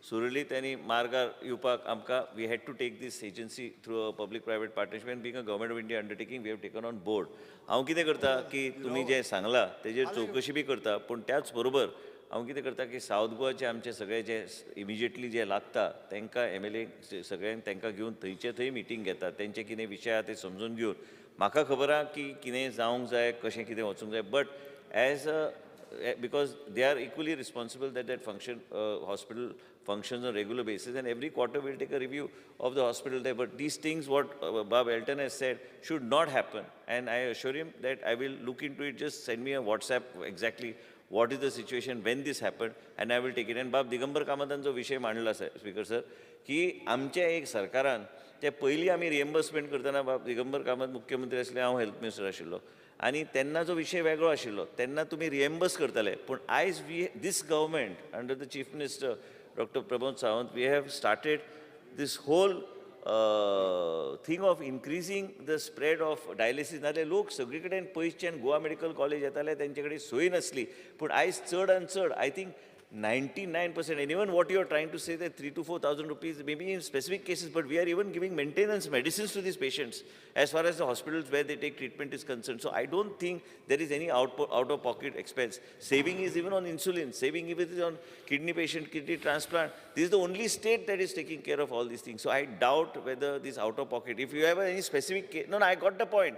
सुरळीत आनी मार्गार येवपाक आमकां we had to take this agency through a public private partnership being a government of India undertaking we have taken on board हांव कितें करता की तुमी जें सांगलां तेजेर चवकशी बी करता पूण त्याच बरोबर हांव कितें करता की सावथ गोवाचे आमचे सगळे जे इमिजिएटली जे लागता तांकां MLA सगळ्यांक तांकां घेवन थंयचे थंय मिटींग घेतात तेंचे कितें विशय आहा ते समजून घेवन म्हाका खबर आहा की कितें जावंक जाय कशें कितें वचूंक जाय but as a because they are equally responsible that hospital functions on a regular basis and every quarter we'll take a review of the hospital there but these things what Bob Elton has said should not happen and I assure him that I will look into it just send me a WhatsApp exactly what is the situation when this happened and I will take it and Bob Digambar Kamatancho विषय मांडला speaker sir की आमच्या एक सरकारान ते पयलीं आमी reimbursement करतना बाब दिगंबर कामत मुख्यमंत्री आसले हांव हेल्थ मिनिस्टर आशिल्लो आनी तेन्ना जो विशय वेगळो आशिल्लो तेन्ना तुमी रिएम्बर्स करताले पूण आयज this government under the chief minister doctor Pramod Sawant we have started this whole thing of increasing the spread of dialysis नाजाल्यार लोक सगळे कडेन पयसच्यान गोवा मेडिकल कॉलेज येताले तेंचे कडेन सोय नासली पूण आयज चड आनी चड I think 99% and even what you are trying to say that 3,000 to 4,000 rupees maybe in specific cases but we are even giving maintenance medicines to these patients as far as the hospitals where they take treatment is concerned so I don't think there is any out of pocket expense saving is even on insulin saving even is on kidney patient kidney transplant this is the only state that is taking care of all these things so I doubt whether this out of pocket if you have any specific case no I got the point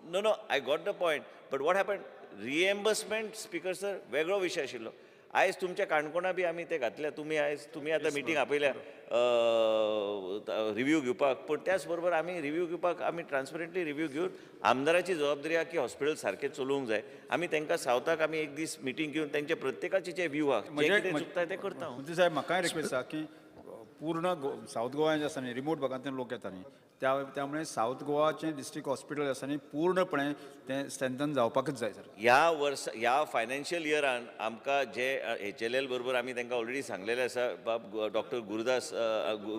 no I got the point but what happened reimbursement speaker sir वेगळो विषय आशिल्लो आयज तुमच्या काणकोणा बी आमी ते घातल्या तुमी आतां मिटींग आपयल्या रिव्यू घेवपाक पूण त्याच बरोबर आमी रिव्यू घेवपाक आमी ट्रान्सपरंटली रिव्यू घेवन आमदाराची जबाबदारी आहा की हॉस्पिटल सारकें चलोवंक जाय आमी तांकां सावथाक आमी एक दीस मिटींग घेवन तांचे प्रत्येकाचे जे व्यू आहा जे कितें चुकता ते करता साहेब म्हाकाय रिक्वेस्ट आहा की पूर्ण साऊथ गोवा जे आसा न्ही रिमोट भागांतल्यान लोक येता न्ही त्यामुळे साऊथ गोवाचें डिस्ट्रिक्ट हॉस्पिटल आसा न्ही पूर्णपणे तें स्ट्रेंथन जावपाकच जाय सर. ह्या फायनान्शियल इयरान आमकां जे HLL बरोबर आमी तांकां ऑलरेडी सांगलेलें आसा डॉक्टर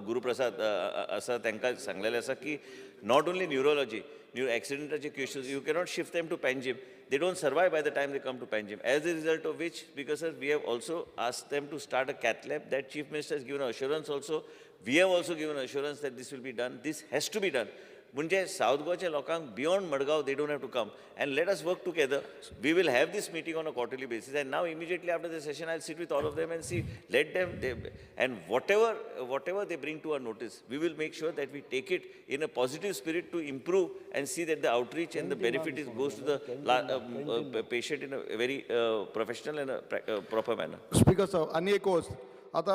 गुरुप्रसाद आसा तांकां सांगलेलें आसा की not only neurology accidental cases, you cannot shift them to Panjim. They don't survive by the time they come to Panjim. As a result of which, because we have also asked them to start a cath lab, that Chief Minister has given assurance also. We have also given assurance that this will be done. This has to be done. म्हणजे south गोवाच्या लोकांक beyond Madgaon they don't have to come. And let us work together. We will have this meeting on a quarterly basis. And now immediately after the session, I'll sit with all of them and see, let them, and whatever they bring to our notice, we will make sure that we take it in a positive spirit to improve and see that the outreach and the benefit goes to the patient in a very professional and a proper manner. Speaker sir, आणि एक गोष्ट आता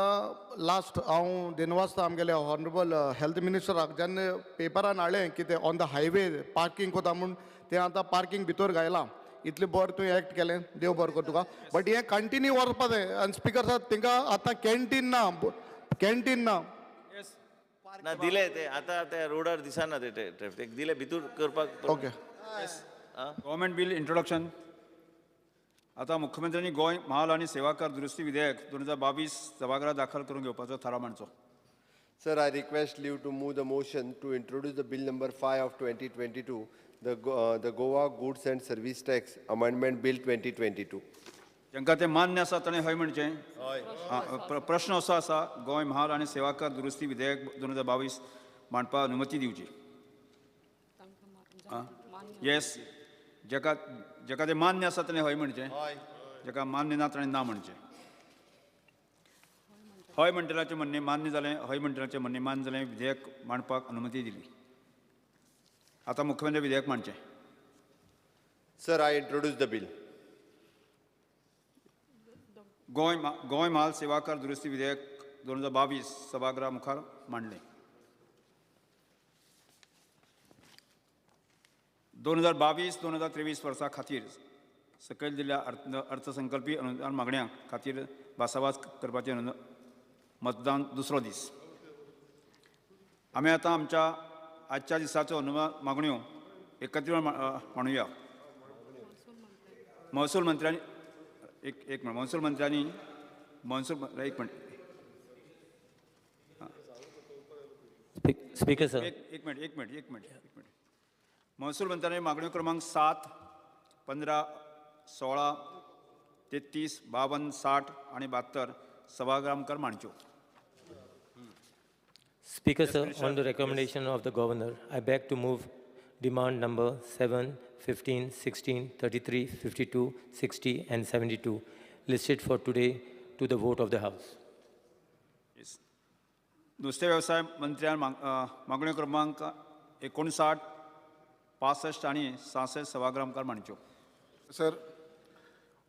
last हांव दिनवासता आमगेले honourable health मिनिस्टराक जेन्ना पेपरान हाडलें की ते ऑन द हायवे पार्किंग कोता म्हूण तें आतां पार्किंग भितर घायलां इतलें बरें तुवें एक्ट केलें देव बरें कर तुका बट हें कंटिन्यू वचपा जाय आनी स्पिकर सर तांकां आतां कॅन्टीन ना ना दिले ते आतां त्या रोडार दिसना ते ट्रॅफिक दिले भितर करपाक. Okay government bill introduction. आता मुख्यमंत्र्यांनी गोंय म्हाल आणि सेवा कर दुरुस्ती विधेयक 2022 सभागृहात दाखल करून घेवपाचो थाराव मांडचो. Sir, I request leave to move the motion to introduce the bill number 5 of 2022, the Goa Goods and Service Tax Amendment Bill 2022. जांकां ते मान्य आसा ताणें हय म्हणचें. प्रश्न असो आसा गोंय म्हाल आणि सेवा कर दुरुस्ती विधेयक 2022 मांडपाक अनुमती दिवची. येस जेका ते मान्य आसा ताणें हय म्हणचें. जेका मान्य ना ताणें ना म्हणचें. हय म्हणटल्याचें म्हणणें मान्य जालें हय म्हणटल्याचें म्हणणें मान्य जालें विधेयक मांडपाक अनुमती दिली. आतां मुख्यमंत्री विधेयक मांडचें. Sir, I introduce the bill. Goa म्हाल सेवा कर दुरुस्ती विधेयक 2022 सभागृहा मुखार मांडलें. 2022-2023 वर्सा खातीर सकयल दिल्ल्या अर्थसंकल्पीय अनुदान मागण्या खातीर भासाभास करपाचें मतदान दुसरो दीस. आमी आतां आमच्या आजच्या दिसाच्यो मागण्यो एकत्रीत मांडुया. महसूल मंत्र्यांनी एक मिनट महसूल मंत्र्यांनी एक मिनट स्पीकर सर एक मिनट महसूल मंत्र्यांनी मागण्यो क्रमांक 7, 15, 16, 33, 52, 60 आणि 72 सभागृहा मुखार मांडच्यो. Speaker sir, on the recommendation of the governor, I beg to move demand number 7, 15, 16, 33, 52, 60 and 72 listed for today to the vote of the House. नुस्तें वेवसाय मंत्र्यान मागण्यो क्रमांक 59, 65 आणि 66 सभागृहा मुखार मांडच्यो. Sir,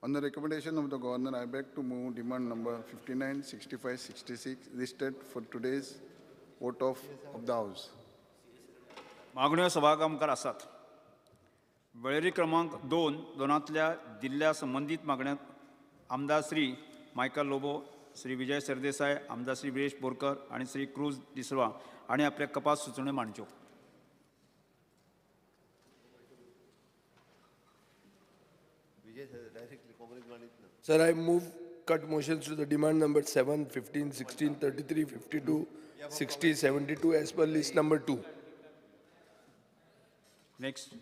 on the recommendation of the governor, I beg to move demand number 59, 65, 66 listed for today's vote of the House. मागण्यो सभागृहा मुखार आसात. वळेरी क्रमांक 2 दोनांतल्या दिल्ल्या संबंधीत मागण्यांत आमदार श्री मायकल लोबो, श्री विजय सरदेसाय, आमदार श्री वीरेश बोरकर आणि श्री क्रूज डिसोवा आणि आपल्या कपात सुचोवण्यो मांडच्यो. Sir, I move cut motions to the demand number 7, 15, 16, 33, 52, 60, 72 as per list number 2. Next.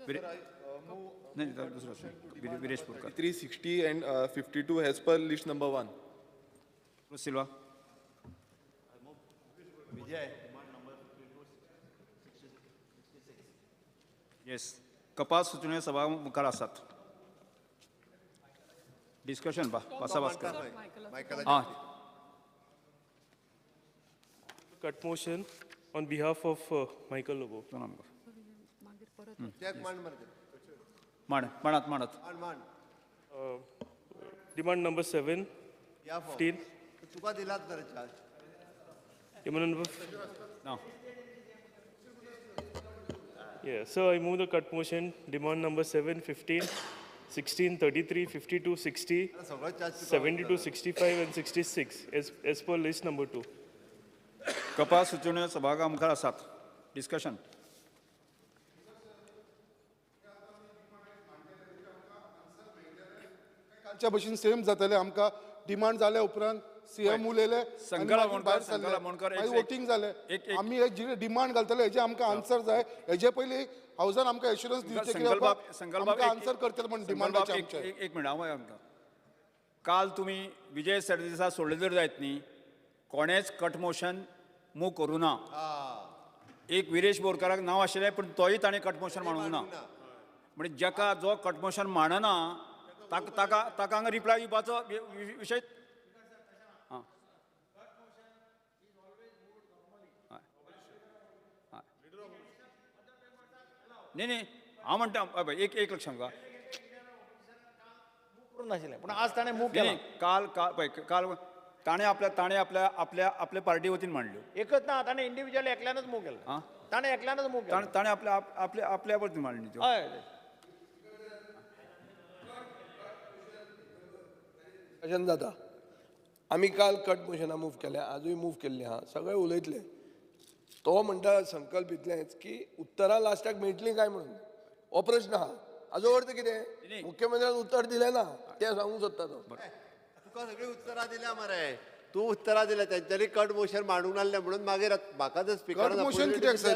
Viresh Purkar. 360 and 52 as per list number 1. Silva. Yes. कपास सुचोवण्यो सभा मुखार आसात. डिस्कशन भासाभास कर. Cut motion on behalf of Michael Lobo. Demand number 7, 15. Demand number. No. Yeah, so I move the cut motion. Demand number 7, 15, 16, 33, 52, 60, 72, 65 and 66 as per list number 2. कपा सुचोवण्यो सभागा मुखार आसात. डिस्कशन. कालच्या भशेन सेम जातले आमकां डिमांड जाल्या उपरांत सीएम उलयले वोटिंग जालें आमी हे डिमांड घालतले हेजे आमकां आन्सर जाय हेजे पयलीं हावजान आमकां एश्युरन्स दिवचे की आन्सर करतले म्हणून डिमांडाचे आमचे. एक मिनट हांव आमकां काल तुमी विजय सरदेसाय सोडले जर जायत न्ही कोणेच कट मोशन मूव करूं ना. एक विरेश बोरकाराक नांव आशिल्लें पूण तोय ताणें कट मोशन मांडूंक ना. म्हणजे जाका जो कट मोशन मांडना ताका हांगा रिप्लाय दिवपाचो विशय. नाही हांव म्हणटा एक लक्षात घा नाशिल्लें पूण आज ताणें मूव केलें. काल ताणें आपल्या पार्टी वतीन मांडल्यो. एकच ना ताणें इंडिव्हिज्युअल एकल्यानच मूव केलें. ताणें एकल्यानच मूव केलें. ताणें आपल्या वतीन मांडली त्यो. हय कशें जाता आमी काल कट मोशना मूव केलें आजूय मूव केल्लें आहा सगळे उलयतले. तो म्हणटा संकल्प इतलेंच की उतरां लास्टाक मेळटलीं काय म्हणून हो प्रश्न आहा. हाजो अर्थ कितें मुख्यमंत्र्यान उत्तर दिलें ना तें सांगूंक सोदता तो. तुका सगळीं उत्तरां दिल्या मरे तूं उत्तरां दिल्या तेंच्यांनी कट मोशन मांडूंक नासलें म्हणून मागीर म्हाका जर स्पीकर कट मोशन कित्याक सर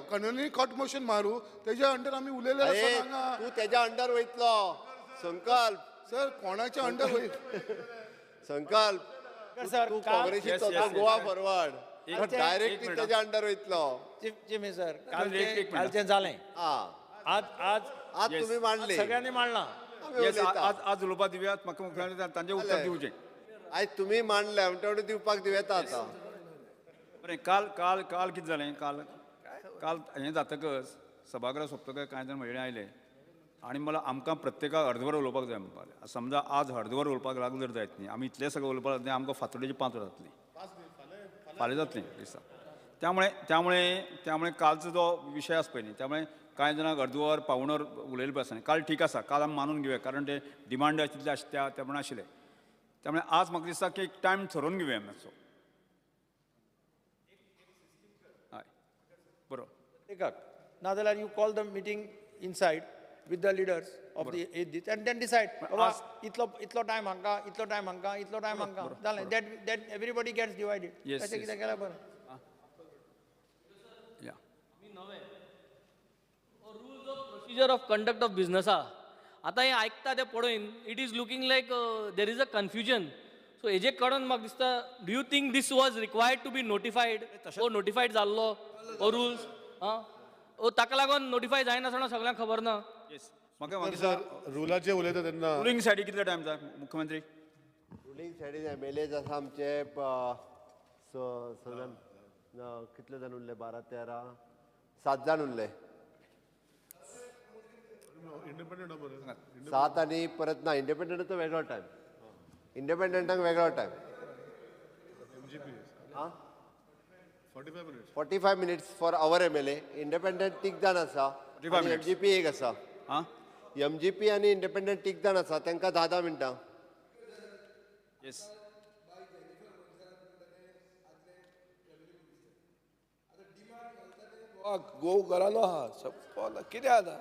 कोणेनूय कट मोशन मारू तेज्या अंडर आमी उलयले तूं तेज्या अंडर वयतलो संकल्प. सर कोणाच्या अंडर वयत संकल्प तूं काँग्रेसीचो गोवा फॉरवर्ड डायरेक्टली तेज्या अंडर वयतलो. चीफ मिनिस्टर कालचें जालें. आज तुम्ही मांडले सगळ्यांनी मांडलां. आज उलोवपाक दिव्यात म्हाका मुख्यमंत्री तांचें उत्तर दिवचें. आयज तुमी मांडलें म्हणटा दिवपाक दिवेता आतां. बरें काल कितें जालें काल हें जातकच सभागृह सोंपतकच कांय जाण महिला आयले आनी मला आमकां प्रत्येकाक अर्दवर उलोवपाक जाय म्हणपाक. समजा आज अर्दवर उलोवपाक लागू जर जायत न्ही आमी इतलें सगळें उलोवपाक जाय आमकां फातोडेची 5 वरां जातलीं. फाल्यां जातलीं दिसता. त्यामुळे कालचो जो विशय आसा पळय न्ही त्यामुळे कांय जाणांक अर्दवर पावणर उलयले आसा. काल ठीक आसा काल आमी मानून घेवया कारण ते डिमांड तितले त्या प्रमाणे आशिल्ले. त्यामुळे आज म्हाका दिसता की एक टायम थरोवन घेवया मातसो. हय बरोबर. नाजाल्यार you call the meeting inside with the leaders of the this and then decide itlo time hanga itlo time hanga that everybody gets divided. Yes. कितें केला बरं. rules of procedure of conduct of business आता हे ऐकता ते पळोवन it is looking like there is a confusion. So हेजे कळोन म्हाका दिसता do you think this was required to be notified or notified जाल्लो or rules ताका लागून नोटिफाय जायनासतना सगळ्यांक खबर ना. सर रुलाचे उलयता तेन्ना रुलींग सायडी कितलो टायम जाय मुख्यमंत्री. रुलींग सायडीन MLAs आसा आमचे कितले जाण उरले 12-13 7 जाण उरले. 7 आनी परत ना इंडिपेंडंटाचो वेगळो टायम. इंडिपेंडंटाक वेगळो time. 45 minutes for our MLA. Independent 3 जाण आसा. MGP एक आसा. MGP आनी इंडिपेंडंट 3 जाण आसा तांकां 10 मिनटां. येस. गो घरानो आहा कितें आतां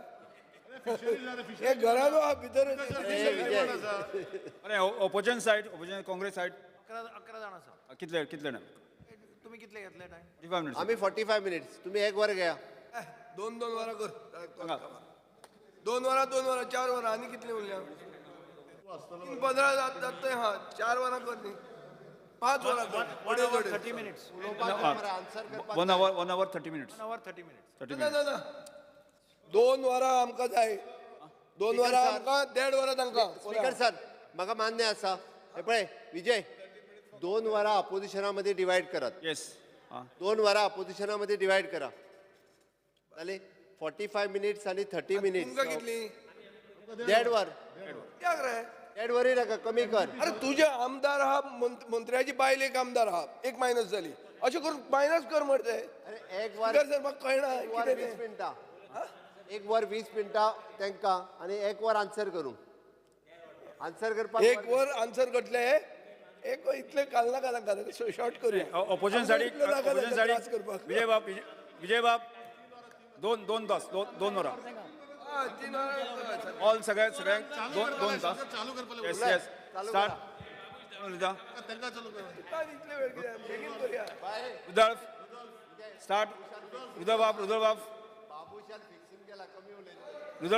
हे घरानो आहा भितर. Opposition said opposition Congress said 11 जाण आसा. कितले तुम्ही कितले घेतले टायम. 45 minutes. आम्ही 45 minutes. तुम्ही 1 वर घ्या. 2 वरां कर. 2 वरां 4 वरां आनी कितले उरल्या 15 जाता हा 4 वरां कर न्ही 5 वरां कर. 30 minutes. 1 hour 30 minutes. 30 minutes. 2 वरां आमकां जाय. 2 वरां आमकां 1.5 वरां तांकां. स्पीकर सर म्हाका मान्य आसा. हे पळय विजय 2 वरां अपोजिशनामध्ये डिवायड करात. येस. 2 वरां अपोजिशनामध्ये डिवायड करा. जाले 45 minutes आणि 30 minutes. तुमकां कितली 1.5 वर. कित्याक रे 1.5 वरी नाका कमी कर. अरे तुझे आमदार आहा मंत्र्याची बायल एक आमदार आहा एक मायनस जाली अशें करून मायनस कर मरते. अरे 1 वर सर म्हाका कळना 20 मिनटां. 1 वर 20 मिनटां तांकां आणि 1 वर आन्सर करूं. आन्सर करपाक 1 वर आन्सर करतले एक इतले घालना का तांकां शॉर्ट करूया ऑपोजिशन सायडीक विजय बाब दोन तास दोन वरां ऑल सगळ्यांक दोन तास येस येस स्टार्ट उदळ स्टार्ट रुदळ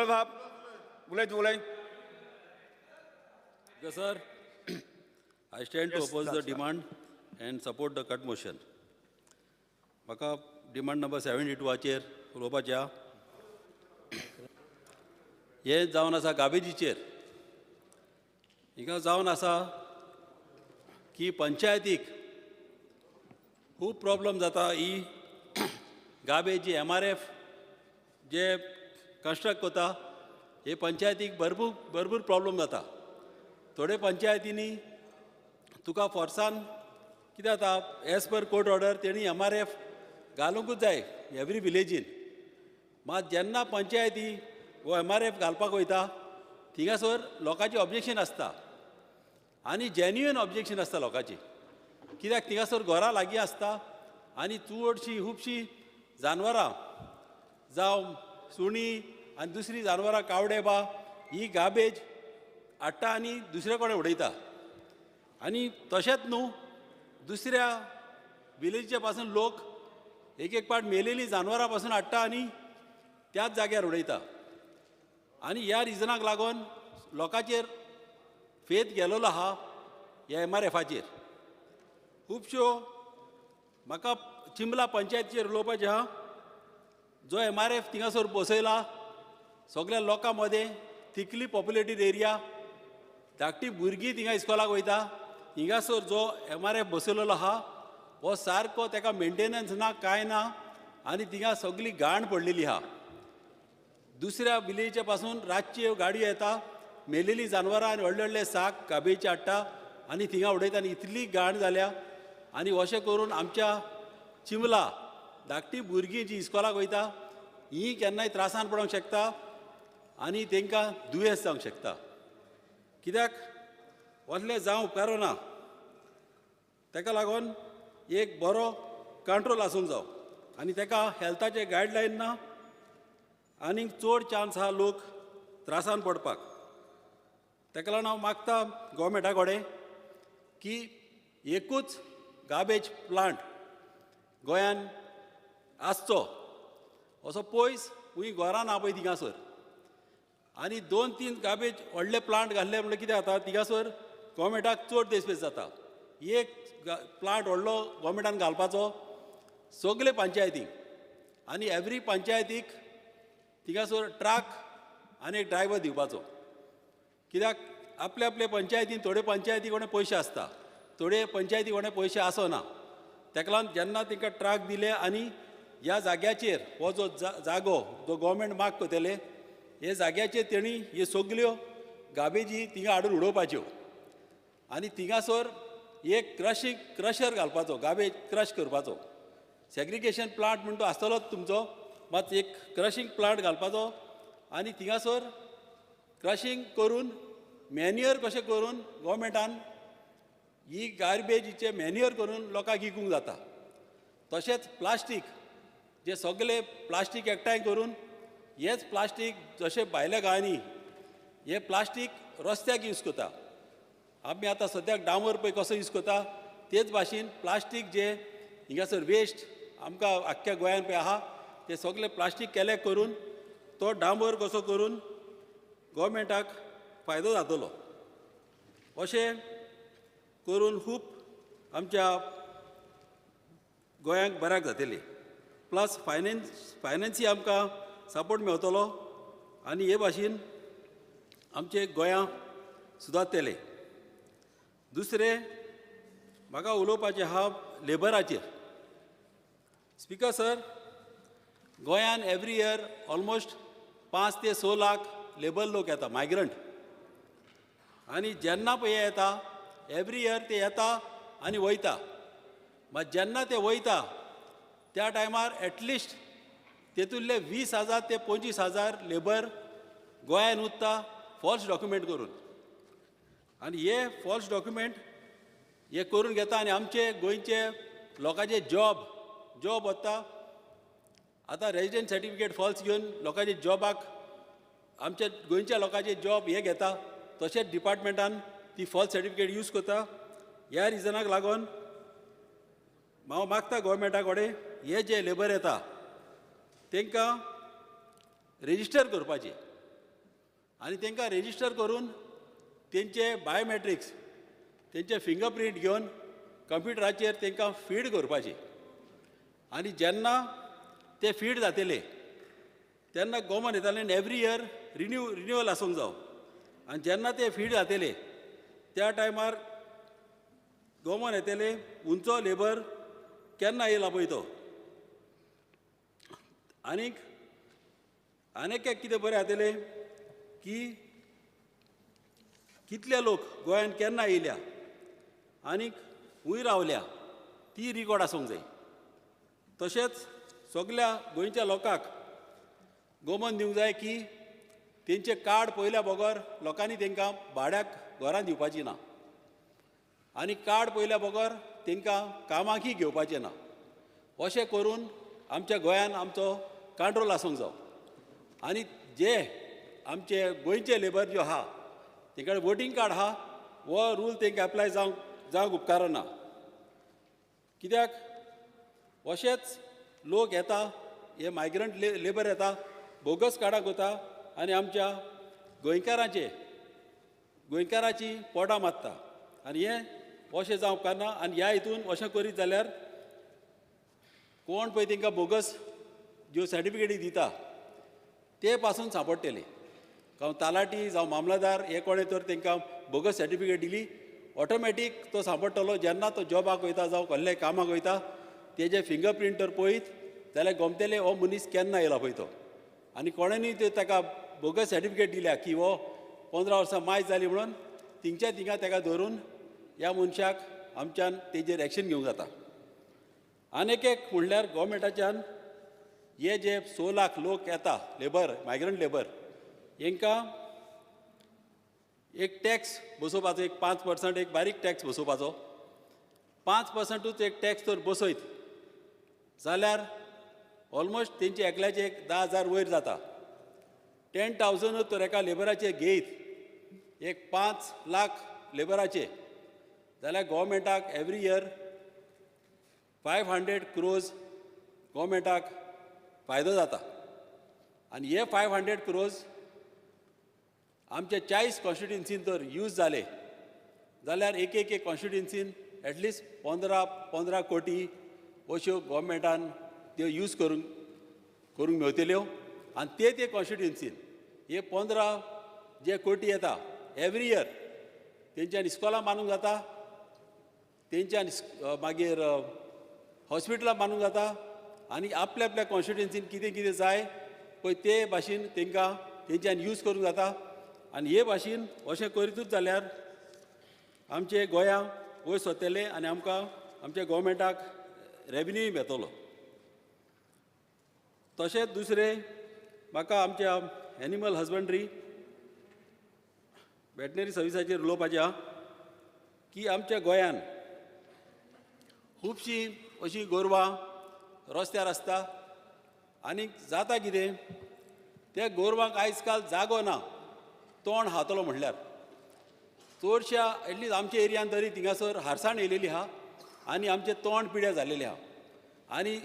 बाब उलय Sir, I stand to oppose the demand and support the cut motion. Maka demand number 72 वाचेर उलोवपाच्या हे जावन आसा गाबेजीचेर. हिंगा जावन आसा की पंचायतीक खूब प्रॉब्लेम जाता ही गाबेज जी MRF जे कंस्ट्रक्ट करता हे पंचायतीक भरपूर प्रॉब्लेम जाता. थोडे पंचायतींनी तुका फोर्सान कितें जाता एज पर कोर्ट ऑर्डर तेणी MRF घालूंकूच जाय एवरी विलेजीन. मात जेन्ना पंचायती हो MRF घालपाक वयता थिंगासर लोकांची ऑब्जेक्शन आसता आनी जेन्युइन ऑब्जेक्शन आसता लोकांची. कित्याक थिंगासर घरां लागीं आसता आनी चडशीं खुबशीं जानवरां जावं सुणी आनी दुसरी जानवरां कावडे बा ही गार्बेज हाडटा आनी दुसरे कडेन उडयता. आनी तशेंच न्हू दुसऱ्या विलेजीचे पासून लोक एक पाट मेलेलीं जानवरां पासून हाडटा आनी त्याच जाग्यार उडयता. आनी ह्या रिजनाक लागून लोकांचेर फेथ गेलोलो आहा ह्या MRFचेर. खुबश्यो म्हाका चिंबला पंचायतीचेर उलोवपाचें आहा. जो MRF थिंगासर बसयला सगळ्या लोकां मदें थिकली पॉप्युलेटेड एरिया धाकटी भुरगीं थिंगा इस्कॉलाक वयता. हिंगासर जो MRF बसयलेलो आहा हो सारको ताका मेंटेनन्स ना कांय ना आनी थिंगा सगळी घाण पडलेली आहा. दुसऱ्या विलेजीचे पासून रातच्यो गाडयो येता मेलेलीं जानवरां आनी व्हडले साक गाबेजचे हाडटा आनी थिंगा उडयता आनी इतली घाण जाल्या. आनी अशें करून आमच्या चिंबला धाकटी भुरगीं जीं इस्कॉलाक वयता हीं केन्नाय त्रासान पडोंक शकता आनी तांकां दुयेंस जावंक शकता. कित्याक असलें जावं उपकारो ना. ताका लागून एक बरो कंट्रोल आसूंक जाय आनी ताका हेल्थाचे गायडलायन ना आनीक चड चान्स आहा लोक त्रासान पडपाक. ताका लागून हांव मागता गोवोरमेंटा कडेन की एकूच गार्बेज प्लांट गोंयान आसचो असो पयस खूंय घरां ना पळय थिंगासर आनी 2-3 गार्बेज व्हडले प्लांट घाल्ले म्हणल्यार कितें जाता थिंगासर गोवोरमेंटाक चड देस्पेस जाता. एक प्लांट व्हडलो गोवोरमेंटान घालपाचो सगळे पंचायतीक आनी एवरी पंचायतीक थिंगासर ट्रक आनी एक ड्रायव्हर दिवपाचो. कित्याक आपले आपले पंचायतीन थोडे पंचायती कोणे पयशे आसता थोडे पंचायती कोणे पयशे आसना. ताका लागून जेन्ना तांकां ट्रक दिले आनी ह्या जाग्याचेर हो जो जागो जो गोवोरमेंट माग करतले हे जाग्याचेर तेणी ह्यो सगल्यो गार्बेजी थिंगा हाडून उडोवपाच्यो आनी थिंगासर एक क्रशर घालपाचो गार्बेज क्रश करपाचो. सॅग्रिगेशन प्लांट म्हण तो आसतलोच तुमचो मात एक क्रशिंग प्लांट घालपाचो आनी थिंगासर क्रशिंग करून मॅन्युअर कशें करून गोवोरमेंटान ही गार्बेजीचे मॅन्युअर करून लोकांक विकूंक जाता. तशेंच प्लास्टीक जे सगळे प्लास्टीक एकठांय करून हेच प्लास्टीक जशें भायल्या गांवांनी हे प्लास्टीक रस्त्याक यूज करता. आमी आतां सद्याक डांबर पळय कसो यूज करता तेच भाशेन प्लास्टीक जे हिंगासर वेस्ट आमकां आख्ख्या गोंयान पळय आहा ते सगळे प्लास्टीक कलेक्ट करून तो डांबर कसो करून गोवोरमेंटाक फायदो जातलो. अशें करून खूब आमच्या गोंयांक बऱ्याक जातली. प्लस फायनान्सी आमकां सपोर्ट मेळटलो आनी हे भाशेन आमचे गोंयां सुदारतले. दुसरें म्हाका उलोवपाचें आहा लेबराचेर. स्पिकर सर, गोंयान एवरी इयर ऑलमोस्ट 5 ते 6 लाख लेबर लोक येता मायग्रंट आनी जेन्ना पळय येता एवरी इयर ते येता आनी वयता. मात जेन्ना ते वयता त्या टायमार एटलिस्ट तेतूंतले 20,000 ते 25,000 लेबर गोंयान उत्ता फॉल्स डॉक्युमेंट करून. आनी हे फॉल्स डॉक्युमेंट हे करून घेता आनी आमचे गोंयचे लोकांचे जॉब वता. आतां रेजिडेंट सर्टिफिकेट फॉल्स घेवन लोकांचे जॉबाक आमच्या गोंयच्या लोकांचे जॉब हे घेता. तशेंच डिपार्टमेंटान ती फॉल्स सर्टिफिकेट यूज करता. ह्या रिजनाक लागून हांव मागता गोवोरमेंटा कडेन हे जे लेबर येता तांकां रेजिस्टर करपाचें आनी तांकां रेजिस्टर करून तेंचे बायोमॅट्रिक्स तेंचे फिंगरप्रिंट घेवन कंप्युटराचेर तांकां फीड करपाचें आनी जेन्ना ते फीड जातले तेन्ना गोवोरमेंट येताले एवरी इयर रिन्यूवल आसूंक जाय आनी जेन्ना ते फीड जातले त्या टायमार गोवोरमेंट येतले उंचो लेबर केन्ना येयला पळय तो. आनीक एक कितें बरें जातलें की कितले लोक गोंयान केन्ना येयल्या आनीक खूंय रावल्या ती रिकॉर्ड आसूंक जाय. तशेंच सगळ्या गोंयच्या लोकांक गोमन दिवंक जाय की तेंचे कार्ड पयल्या बगर लोकांनी तांकां भाड्याक घरां दिवपाची ना आनी कार्ड पयल्या बगर तांकां कामाकय घेवपाचें ना. अशें करून आमच्या गोंयान आमचो कंट्रोल आसूंक जाय. आनी जे आमचे गोंयचे लेबर जो आहा तांकां वोटींग कार्ड आहा हो रूल तांकां एप्लाय जावंक उपकारना. कित्याक अशेच लोक येता हे मायग्रंट लेबर येता बोगस कार्डाक वता आनी आमच्या गोंयकाराची पोटां मारता आनी हें अशें जावंक उपकारना. आनी ह्या हितून अशें करीत जाल्यार कोण पळय तांकां बोगस ज्यो सर्टिफिकेटी दिता ते पासून सांपडटले. जावं तालाटी जावं मामलेदार हे कोणें तर तांकां बोगस सर्टिफिकेट दिली ऑटोमॅटीक तो सांपडटलो. जेन्ना तो जॉबाक वयता जावं कसलेय कामाक वयता तेजे फिंगरप्रिंट तर पळयत जाल्यार गमतले हो मनीस केन्ना येयला पळय तो. आनी कोणेंय ताका बोगस सर्टिफिकेट दिल्या की हो 15 वर्सां मायज जाली म्हणून थिंगा ताका धरून ह्या मनशाक आमच्यान तेजेर एक्शन घेवंक जाता. आनीक एक म्हणल्यार गोवोरमेंटाच्यान हे जे 6 लाख लोक येता लेबर मायग्रंट लेबर हांकां एक टॅक्स बसोवपाचो एक 5% एक बारीक टॅक्स बसोवपाचो. 5%च एक टॅक्स तर बसयत जाल्यार ऑलमोस्ट तेंचे एकल्याचे एक 10,000 वयर जाता. 10,000 तर एका लेबराचे घेयत एक 5 लाख लेबराचे जाल्यार गोवोरमेंटाक एवरी इयर 500 crores गोवोरमेंटाक फायदो जाता. आनी हे 500 crores आमच्या 40 कॉन्स्टिट्युन्सीन तर यूज जाले जाल्यार एक कॉन्स्टिट्युन्सीन एटलिस्ट 15 कोटी अश्यो गोवोरमेंटान त्यो यूज करूंक मेळटल्यो. आनी ते कॉन्स्टिट्युन्सीन हे 15 जे कोटी येता एवरी इयर तेंच्यानी इस्कॉलां बांदूंक जाता तेंच्यानी मागीर हॉस्पिटलां बांदूंक जाता आनी आपल्या कॉन्स्टिट्युन्सीन कितें जाय पळय ते भाशेन तांकां तेंच्यान यूज करूंक जाता. आनी हे भाशेन अशें करीतूच जाल्यार आमचे गोंया वयर सरतले आनी आमकां आमच्या गोवोरमेंटाक रेवन्यूय मेळटलो. तशेंच दुसरें म्हाका आमच्या एनिमल हजबंड्री वेटनरी सर्विसाचेर उलोवपाचें आहा की आमच्या गोंयान खुबशीं अशीं गोरवां रस्त्यार आसता आनी जाता कितें त्या गोरवांक आयज काल जागो ना तोंड हातलो म्हणल्यार. चडश्या एटलीस्ट आमच्या एरियान तरी थिंगासर हारसाण येयलेली आहा आनी आमचे तोंड पिड्यार जाल्लेले आहा आनी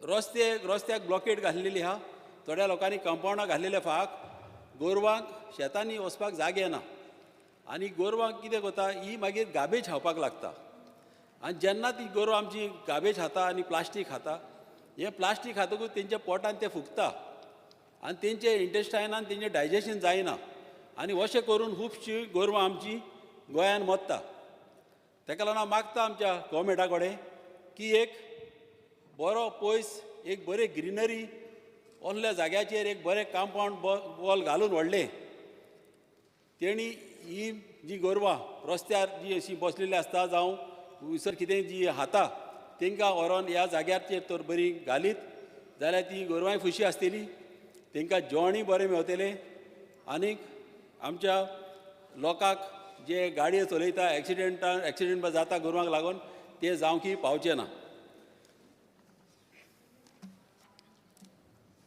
रस्त्याक ब्लॉकेट घातलेली आहा. थोड्या लोकांनी कंपाउंडां घातलेल्या फाक गोरवांक शेतांनी वचपाक जागे ना आनी गोरवांक कितें करता ही मागीर गार्बेज खावपाक लागता. आनी जेन्ना ती गोरवां आमची गार्बेज खाता आनी प्लास्टीक खाता हें प्लास्टीक खातकूच तेंच्या पोटान तें फुगता आनी तेंचे इंटेस्टायनान तेंचें डायजेशन जायना आनी अशें करून खुबशीं गोरवां आमची गोंयान मरता. ताका लागून हांव मागता आमच्या गोवोरमेंटा कडेन की एक बरो पयस एक बरें ग्रिनरी असल्या जाग्याचेर एक बरें कंपाउंड वॉल घालून व्हडलें तेणी ही जी गोरवां रस्त्यार जी अशीं बसलेलीं आसता जावं विसर कितें जी खाता तांकां व्हरोन ह्या जाग्याचेर तर बरी घालीत जाल्यार ती गोरवांय खुशी आसतली तांकां जेवणूय बरें मेळटलें आनीक आमच्या लोकांक जे गाडयो चलयता एक्सिडेंट जाता गोरवांक लागून ते जावंकी पावचे ना.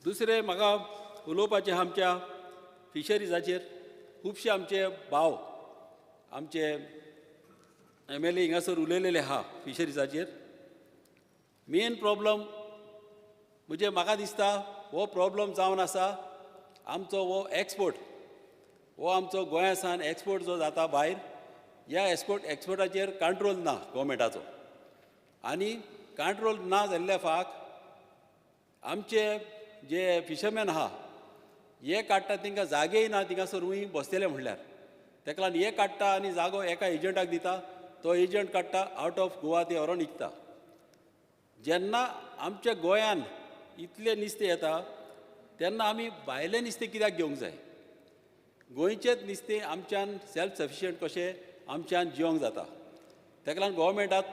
दुसरें म्हाका उलोवपाचें आमच्या फिशरीजाचेर. खुबशे आमचे भाव आमचे MLA हिंगासर उलयलेले आहा फिशरीजाचेर. मेन प्रॉब्लम म्हणजे म्हाका दिसता हो प्रॉब्लम जावन आसा आमचो हो एक्सपोर्ट. हो आमचो गोंयांसान एक्सपोर्ट जो जाता भायर, ह्या एक्सपोर्टाचेर कंट्रोल ना गव्हर्मेंटाचो. आनी कंट्रोल ना जाल्ल्या फाक आमचे जे फिशरमॅन आहा हे काडटा तांकां जागेय ना थिंगासर हूंय बसतले म्हणल्यार. ताका लागून हे काडटा आनी जागो एका एजंटाक दिता, तो एजंट काडटा आवट ऑफ गोवा ते व्हरोन विकता. जेन्ना आमच्या गोंयान इतलें नुस्तें येता तेन्ना आमी भायलें नुस्तें कित्याक घेवंक जाय? गोंयचेंच नुस्तें आमच्यान सेल्फ सफिशियंट कशें आमच्यान जिवंक जाता. ताका लागून गोवोरमेंटाक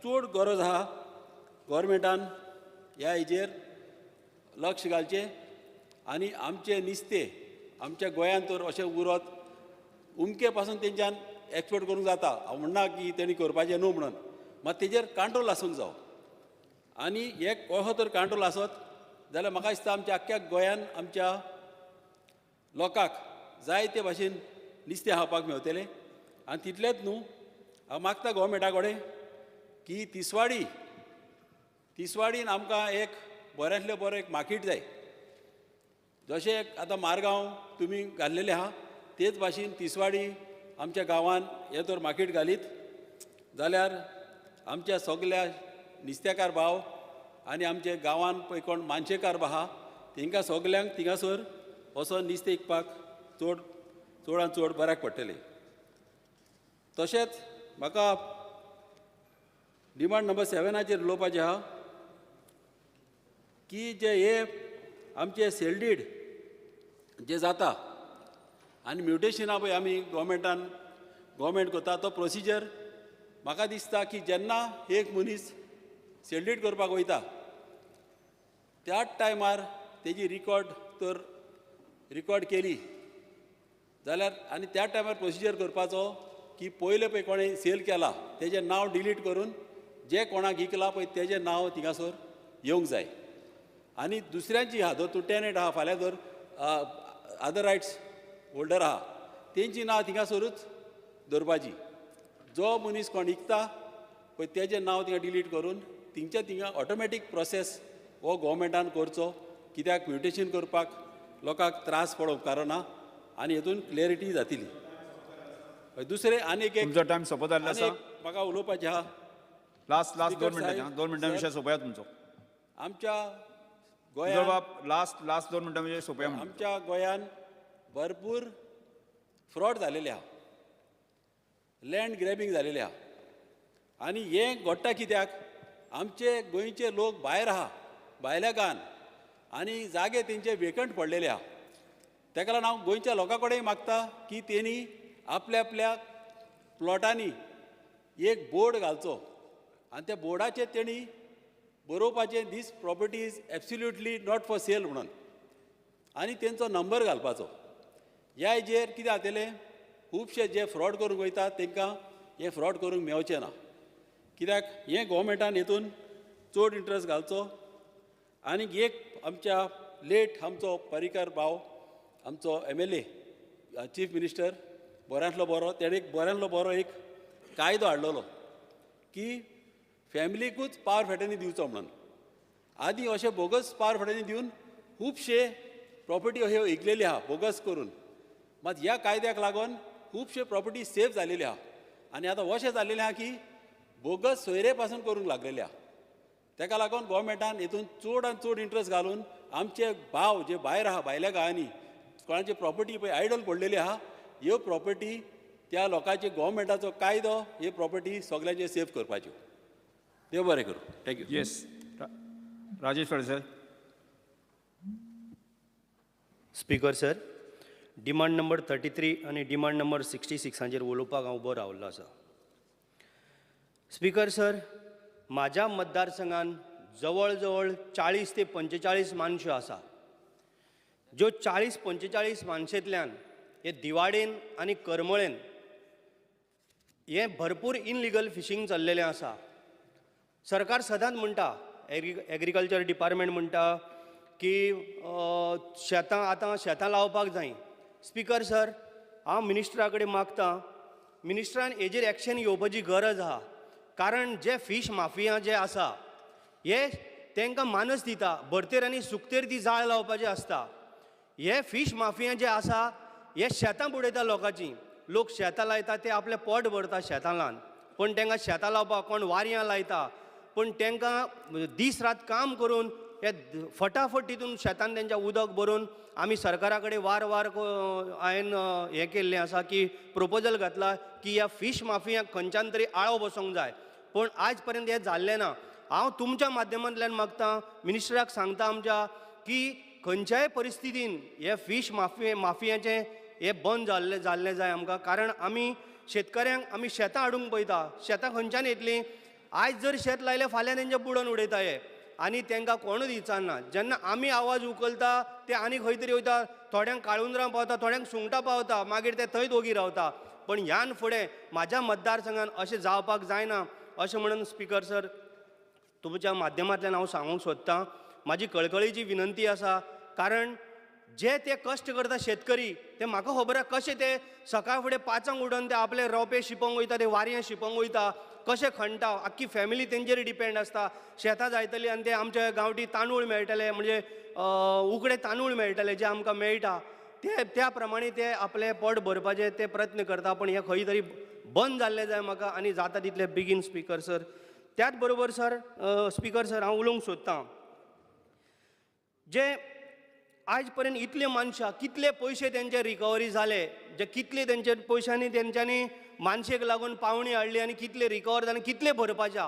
चड गरज आहा गोवोरमेंटान ह्या हेजेर लक्ष घालचें आनी आमचें नुस्तें आमच्या गोंयांत तर अशें उरत उमके पासून तेंच्यान एक्सपोर्ट करूंक जाता. हांव म्हणना की तेणी करपाचें न्हू म्हणून, मात तेजेर कंट्रोल आसूंक जावो. आनी हे कसो तर कंट्रोल आसत जाल्यार म्हाका दिसता आमच्या आख्ख्या गोंयान आमच्या लोकांक जायते भाशेन नुस्तें खावपाक मेवतलें. आनी तितलेंच न्हू, हांव मागता गोवोरमेंटा कडेन की तिसवाडीन आमकां एक बऱ्यांतलें बरो एक मार्केट जाय. जशें आतां मारगांव तुमी घाल्लेले आहा तेच भाशेन तिसवाडी आमच्या गांवांत हे तर मार्केट घालीत जाल्यार आमच्या सगल्या नुस्तेकार भाव आनी आमचे गांवांत पळय कोण मानशेकार आहा तांकां सगल्यांक थिंगासर वचोन नुस्तें विकपाक चडांत चड बऱ्याक पडटलें. तशेंच म्हाका डिमांड नंबर 7 उलोवपाचें आहा की जे हे आमचे सेल्डीड जे जाता आनी म्युटेशनां पळय आमी गोवोरमेंट करता तो प्रोसिजर म्हाका दिसता की जेन्ना एक मनीस सेल्डीड करपाक वयता त्याच टायमार तेजी रिकॉर्ड केली जाल्यार आनी त्या टायमार प्रोसिजर करपाचो की पयले पळय कोणें सेल केला तेजें नांव डिलीट करून जे कोणाक विकला पळय तेजें नांव थिंगासर येवंक जाय. आनी दुसऱ्यांची आहा जर तूं टेनंट आहा फाल्यां जर अदर रायट्स होल्डर आहा तेंची नांव थिंगासरूच दवरपाची. जो मनीस कोण विकता पळय तेजें नांव थिंगा डिलीट करून थिंगा ऑटोमॅटीक प्रोसेस हो गोवोरमेंटान करचो. कित्याक म्युटेशन करपाक लोकांक त्रास पडोवंक कारणा आनी हेतून क्लॅरिटी जातली. दुसरें आनी एक तुमचो टायम सोंपत आयल्लो आसा. म्हाका उलोवपाचें आहा. लास्ट 2 मिनटां विशय सोंपया तुमचो. आमच्या गोंयांत लास्ट 2 मिनटां विशय सोंपया. आमच्या गोंयांत भरपूर फ्रॉड जालेले आहा, लँड ग्रॅबिंग जालेलें आहा. आनी हें घडटा कित्याक आमचे गोंयचे लोक भायर आहा भायल्या गांवांत आनी जागे तेंचे वेकंट पडलेले आहा. ताका लागून हांव गोंयच्या लोकां कडेन मागता की तेणी आपल्या प्लॉटांनी एक बोर्ड घालचो आनी त्या बोर्डाचेर तेणी बरोवपाचें दीस property is absolutely not for sale म्हणून आनी तेंचो नंबर घालपाचो. ह्या हेजेर कितें जातलें खुबशे जे फ्रॉड करूंक वयतात तांकां हें फ्रॉड करूंक मेवचें ना. कित्याक हें गोवोरमेंटान हेतून चड इंट्रस्ट घालचो. आनी एक आमच्या आमचो पर्रीकर भाव आमचो MLA चीफ मिनिस्टर बऱ्यांतलो बरो तेणें एक बऱ्यांतलो बरो एक कायदो हाडलेलो की फॅमिलीकूच पावर फेटर्नी दिवचो म्हणून. आदीं अशें बोगस पावर फेटर्नी दिवन खुबशे प्रॉपर्टी अश्यो विकलेली आहा बोगस करून. मात ह्या कायद्याक लागून खुबशे प्रॉपर्टी सेफ जालेली आहा. आनी आतां अशें जाल्लेलें आहा की बोगस सोयरे पासून करूंक लागलेले आहा. ताका लागून गोवोरमेंटान हेतून चडांत चड इंट्रस्ट घालून आमचे भाव जे भायर आहा भायल्या गांवांनी कोणाची प्रॉपर्टी पळय आयडल पडलेली आहा ह्यो प्रॉपर्टी त्या लोकांचे गोवोरमेंटाचो कायदो हे प्रॉपर्टी सगळ्यांचे सेफ करपाच्यो. देव बरें करूं. Thank you. Yes Rajesh sir. Speaker sir, demand number 33 आनी डिमांड नंबर 66 उलोवपाक हांव उबो रावल्लो आसा. स्पीकर सर, म्हाज्या मतदारसंघान जवळ जवळ 40 ते 45 मानश्यो आसा. ज्यो 40-45 मानशेंतल्यान हे दिवाडेन आनी करमळेन हे भरपूर इनलिगल फिशींग चल्लेलें आसा. सरकार सदांच म्हणटा, एग्रीकल्चर डिपार्टमेंट म्हणटा की शेतां लावपाक जाय. स्पीकर सर, हांव मिनिस्टरा कडेन मागतां, मिनिस्टरान हेजेर एक्शन घेवपाची गरज आहा. कारण जे फीश माफिया जे आसा हे तांकां मानस दिता, भरतेर आनी सुकतेर ती जाळ लावपाचें आसता. हे फीश माफिया जे आसा हे शेतां बुडयता लोकांची. लोक शेतां लायता ते आपलें पोट भरता शेतां लावन, पण तांकां शेतां लावपाक कोण वारयां लायता, पण तांकां दीस रात काम करून हे फटाफट तितून शेतान तेंच्या उदक भरून आमी सरकारा कडेन वार हांवें हें केल्लें आसा की प्रपोजल घातला की ह्या फीश माफियांक खंयच्यान तरी आळो बसोंक जाय. पण आयज पर्यंत हें जाल्लें ना. हांव तुमच्या माध्यमांतल्यान मागतां, मिनिस्टराक सांगता आमच्या की खंयच्याय परिस्थितीन हे फीश माफियाचें हे बंद जाल्लें जाय आमकां. कारण आमी शेतकऱ्यांक आमी शेतां हाडूंक पळयता, शेतां खंयच्यान येतलीं? आयज जर शेत लायलें फाल्यां तेंचे बुडोवन उडयता हे, आनी तांकां कोणूच विचारना. जेन्ना आमी आवाज उखलता ते आनी खंय तरी वयता, थोड्यांक काळुंदरां पावता, थोड्यांक सुंगटां पावता, मागीर ते थंयच ओगी रावता. पण ह्यान फुडें म्हाज्या मतदारसंघान अशें जावपाक जायना अशें म्हणून स्पीकर सर तुमच्या माध्यमांतल्यान हांव सांगूंक सोदतां. म्हाजी कळकळीची विनंती आसा, कारण जे ते कश्ट करता शेतकरी ते म्हाका खबर आसा कशे ते सकाळ फुडें 5 उठून ते आपले रोंपे शिंपोंक वयता, ते वारयां शिंपोंक वयता, कशे खणटा, आख्खी फॅमिली तेंचेर डिपेंड आसता. शेतां जायतलीं आनी ते आमचे गांवठी तांदूळ मेळटले, म्हणजे उकडे तांदूळ मेळटले जे आमकां मेळटा, त्या प्रमाणे ते आपले पोट भरपाचे ते प्रयत्न करता. पण हे खंय तरी बंद जाल्लें जाय म्हाका, आनी जाता तितले बेगीन स्पीकर सर. त्याच बरोबर सर स्पीकर सर हांव उलोवंक सोदतां, जे आयज पर्यंत इतले मनशां कितले पयशे तेंचे रिकवरी जाले, जे कितले तेंचे पयशांनी तेंच्यांनी मानशेक लागून पावणी हाडली आनी कितले रिकवर जाले, कितले भरपाचे.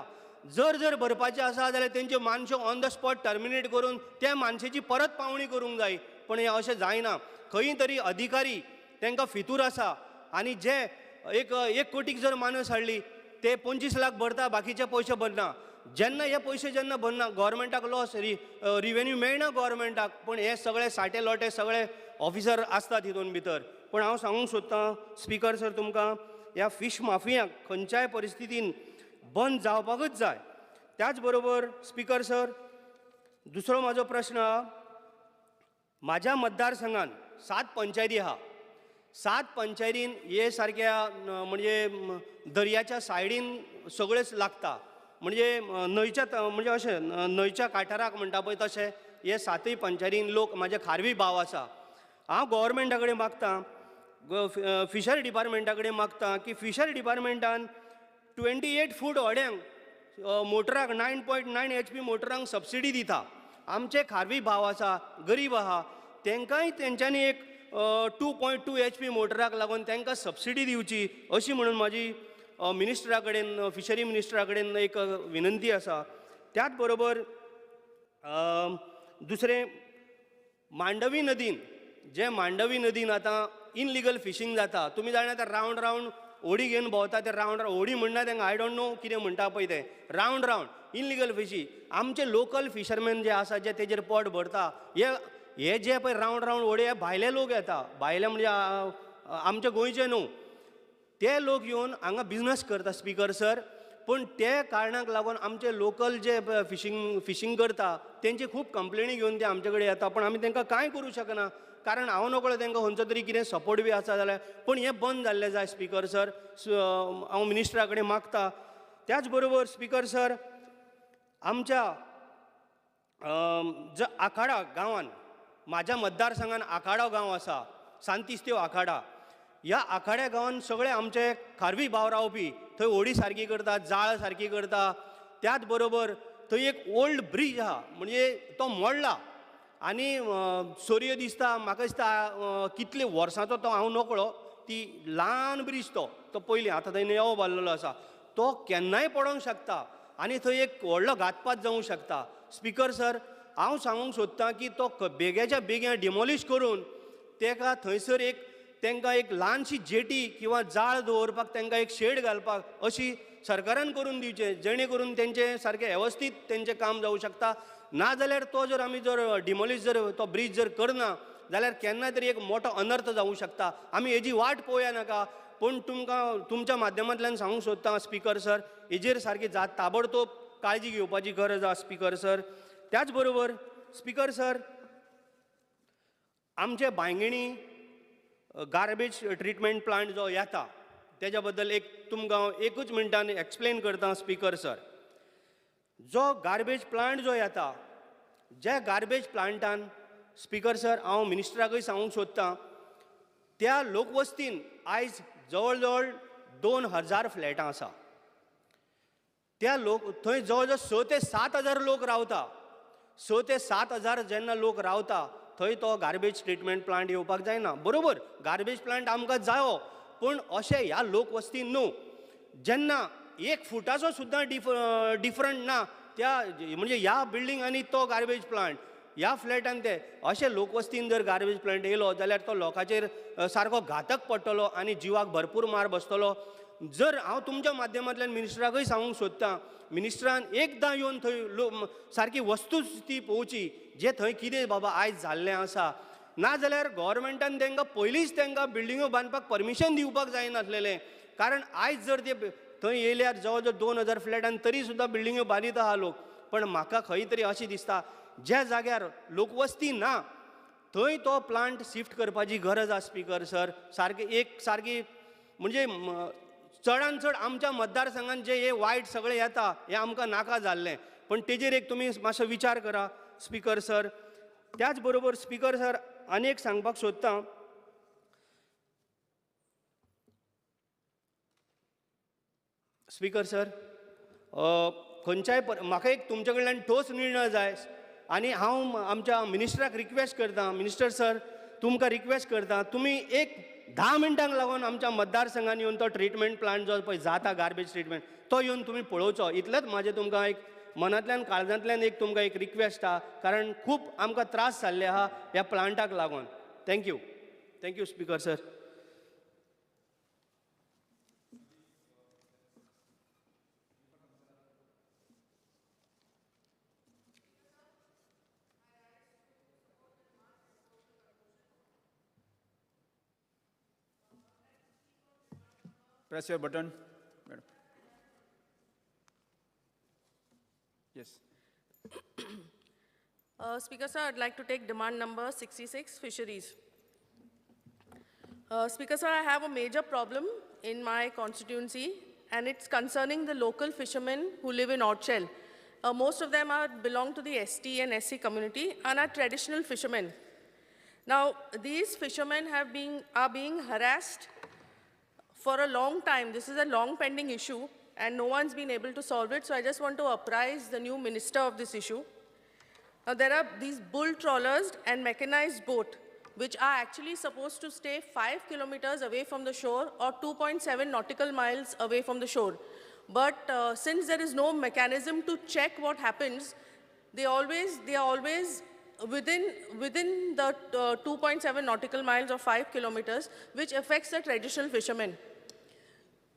जर भरपाचे आसा जाल्यार तेंच्यो मानश्यो ऑन द स्पॉट टर्मिनेट करून त्या मानशेची परत पावणी करूंक जाय. पण हें अशें जायना. खंय तरी अधिकारी तांकां फितूर आसा, आनी जे एक कोटीक जर मानस हाडली ते 25 लाख भरता, बाकीचे पयशे भरना. जेन्ना हे पयशे जेन्ना भरना गव्हर्मेंटाक लॉस, रिवेन्यू मेळना गव्हर्मेंटाक. पण हे सगळे साठे लोटे सगळे ऑफिसर आसतात हितून भितर. पण हांव सांगूंक सोदतां स्पीकर सर तुमकां, ह्या फीश माफियांक खंयच्याय परिस्थितीन बंद जावपाकूच जाय. त्याच बरोबर स्पीकर सर दुसरो म्हाजो प्रश्न आहा, म्हाज्या मतदारसंघान 7 पंचायती आहा. 7 पंचायतीन हे सारक्या म्हणजे दर्याच्या सायडीन सगळेच लागता, म्हणजे न्हंयच्या म्हणजे अशें न्हंयच्या कांठाराक म्हणटा पळय तशें हे 7 पंचायतीन लोक म्हाजे खारवी भाव आसा. हांव गव्हर्मेंटा कडेन मागतां, फिशरी डिपार्टमेंटा कडेन मागतां की फिशरी डिपार्टमेंटान 28 फूट व्हड्यांक मोटराक 9.9 HP मोटरांक सबसिडी दिता. आमचे खारवी भाव आसा, गरीब आहा, तांकांय तेंच्यांनी एक 2.2 HP मोटराक लागून तांकां सबसिडी दिवची अशी म्हणून म्हाजी मिनिस्टरा कडेन, फिशरी मिनिस्टरा कडेन एक विनंती आसा. त्याच बरोबर दुसरें, मांडवी नदीन, जे मांडवी नदीन आतां इनलिगल फिशींग जाता, तुमी जाणा ते रावंड होडी घेवन भोंवता, ते रावंड होडी म्हणना तांकां, आय डोंट नो कितें म्हणटा पळय ते, रावंड इनलिगल फिशी. आमचे लोकल फिशरमॅन जे आसा जे तेजेर पोट भरता, हे जे पळय रावंड होडी हे भायले लोक येता, भायले म्हणजे आमचे गोंयचे न्हू, ते लोक येवन हांगा बिझनस करता स्पीकर सर. पण ते कारणाक लागून आमचे लोकल जे फिशींग करता तेंची खूब कंप्लेनी घेवन ते आमचे कडेन येता. पण आमी तांकां कांय करूं शकना, कारण हांव नकळो तांकां खंयचो तरी कितें सपोर्ट बी आसा जाल्यार. पण हें बंद जाल्लें जाय स्पीकर सर, हांव मिनिस्टरा कडेन मागतां. त्याच बरोबर स्पीकर सर आमच्या आखाडा गांवान, म्हाज्या मतदारसंघान आखाडा गांव आसा, सांतिस्तेव आखाडा. ह्या आखाड्या गांवान सगळे आमचे खारवी भाव रावपी, थंय होडी सारकी करता, जाळ सारकी करता. त्याच बरोबर थंय एक ओल्ड ब्रीज आहा, म्हणजे तो मोडला आनी सोर्य दिसता, म्हाका दिसता कितले वर्सांचो तो हांव नकळो. ती ल्हान ब्रीज तो पयलीं, आतां थंय नेवो बांदलेलो आसा, तो केन्नाय पडोंक शकता आनी थंय एक व्हडलो घातपात जावंक शकता. स्पीकर सर हांव सांगूंक सोदतां की तो बेग्याच्या बेग्या डिमॉलिश करून तेका थंयसर तांकां एक ल्हानशी जेटी किंवा जाळ दवरपाक तांकां एक शेड घालपाक अशी सरकारान करून दिवचें, जेणे करून तेंचें सारकें वेवस्थीत तेंचें काम जावंक शकता. नाजाल्यार तो जर आमी डिमॉलिश तो ब्रीज करना जाल्यार केन्ना तरी एक मोठो अनर्थ जावंक शकता. आमी हेजी वाट पळोवया नाका. पूण तुमच्या माध्यमांतल्यान सांगूंक सोदता स्पीकर सर, हेजेर सारकी ताबडतोब काळजी घेवपाची गरज आसा स्पीकर सर. त्याच बरोबर स्पीकर सर, आमचे बांयगणी गार्बेज ट्रिटमेंट प्लांट जो येता तेज्या बद्दल तुमकां एकूच मिनटान एक्सप्लेन करता स्पीकर सर. जो गार्बेज प्लांट जो येता, ज्या गार्बेज प्लांटान स्पीकर सर हांव मिनिस्टराकय सांगूंक सोदतां, त्या लोकवस्तीन आयज जवळ जवळ 2000 फ्लॅटां आसा. थंय जवळ जवळ 6 ते 7 हजार लोक रावता. 6 ते 7 हजार जेन्ना लोक रावता थंय तो गार्बेज ट्रिटमेंट प्लांट येवपाक जायना. बरोबर, गार्बेज प्लांट आमकां जायो, पूण अशें ह्या लोकवस्तीन न्हू. जेन्ना 1 फुटाचो सुद्दां डिफरंट ना त्या म्हणजे ह्या बिल्डिंगांनी तो गार्बेज प्लांट, ह्या फ्लॅटान ते, अशें लोकवस्तीन जर गार्बेज प्लांट येयलो जाल्यार तो लोकांचेर सारको घातक पडटलो आनी जिवाक भरपूर मार बसतलो. जर हांव तुमच्या माध्यमांतल्यान मिनिस्टराकय सांगूंक सोदतां, मिनिस्टरान एकदां येवन थंय सारकी वस्तुस्थिती पळोवची, जें थंय कितें बाबा आयज जाल्लें आसा. नाजाल्यार गव्हर्मेंटान तांकां पयलींच तांकां बिल्डिंगो बांदपाक परमिशन दिवपाक जायनासलेलें. कारण आयज जर ते थंय येयल्यार जवळ जवळ 2000 फ्लॅटान तरी सुद्दां बिल्डिंगो बांदीत आहा लोक. पण म्हाका खंय तरी अशें दिसता, ज्या जाग्यार लोकवस्ती ना थंय तो प्लांट शिफ्ट करपाची गरज आसा स्पीकर सर. सारकी म्हणजे चडांत चड आमच्या मतदारसंघान जे हे वायट सगळें येता हें आमकां नाका जाल्लें. पण तेजेर तुमी मातसो विचार करा स्पीकर सर. त्याच बरोबर स्पीकर सर आनी सांगपाक सोदतां, स्पीकर सर, खंयच्याय म्हाका तुमचे कडल्यान ठोस निर्णय जाय आनी हांव आमच्या मिनिस्टराक रिक्वेस्ट करतां, मिनिस्टर सर तुमकां रिक्वेस्ट करतां, तुमी 10 मिनटांक लागून आमच्या मतदारसंघान येवन तो ट्रिटमेंट प्लांट जो पळय जाता गार्बेज ट्रिटमेंट तो येवन तुमी पळोवचो. इतलेंच म्हाजें तुमकां मनांतल्यान काळजांतल्यान तुमकां रिक्वेस्ट आहा, कारण खूब आमकां त्रास जाल्ले आहा ह्या प्लांटाक लागून. Thank you. Thank you speaker sir. Press your button, madam. Yes. Speaker sir, I'd like to take demand number 66, fisheries. Speaker sir, I have a major problem in my constituency, and it's concerning the local fishermen who live in Orchel. Most of them belong to the ST and SC community and are traditional fishermen. Now, these fishermen are being harassed for a long time. This is a long pending issue and no one's been able to solve it. So I just want to apprise the new minister of this issue. Now there are these bull trawlers and mechanized boat which are actually supposed to stay 5 kilometers away from the shore or 2.7 nautical miles away from the shore. But since there is no mechanism to check what happens, they are always within the 2.7 nautical miles or 5 kilometers, which affects the traditional fishermen.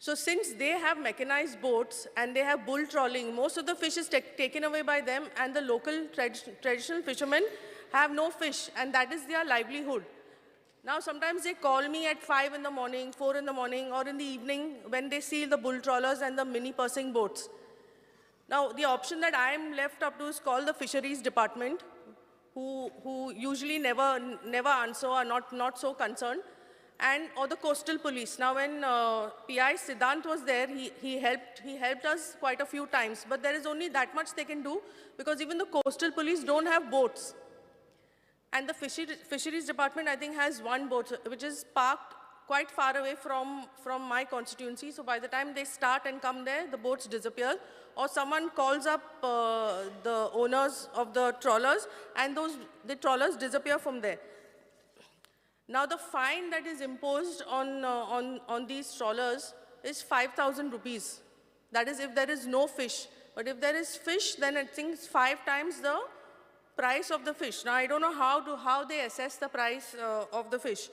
So since they have mechanized boats and they have bull trawling, most of the fish is taken away by them, and the local traditional fishermen have no fish, and that is their livelihood. Now sometimes they call me at 5 in the morning, 4 in the morning, or in the evening when they see the bull trawlers and the mini pursing boats. Now the option that I am left up to is call the fisheries department, who usually never answer or not so concerned, or the coastal police. Now when PI Siddhant was there, he helped us quite a few times, but there is only that much they can do because even the coastal police don't have boats. And the fisheries department, I think, has one boat which is parked quite far away from my constituency. So by the time they start and come there, the boats disappear, or someone calls up the owners of the trawlers, and the trawlers disappear from there. Now the fine that is imposed on these trawlers is 5,000 rupees. That is if there is no fish. But if there is fish, then I think it's 5 times the price of the fish. Now I don't know how they assess the price of the fish.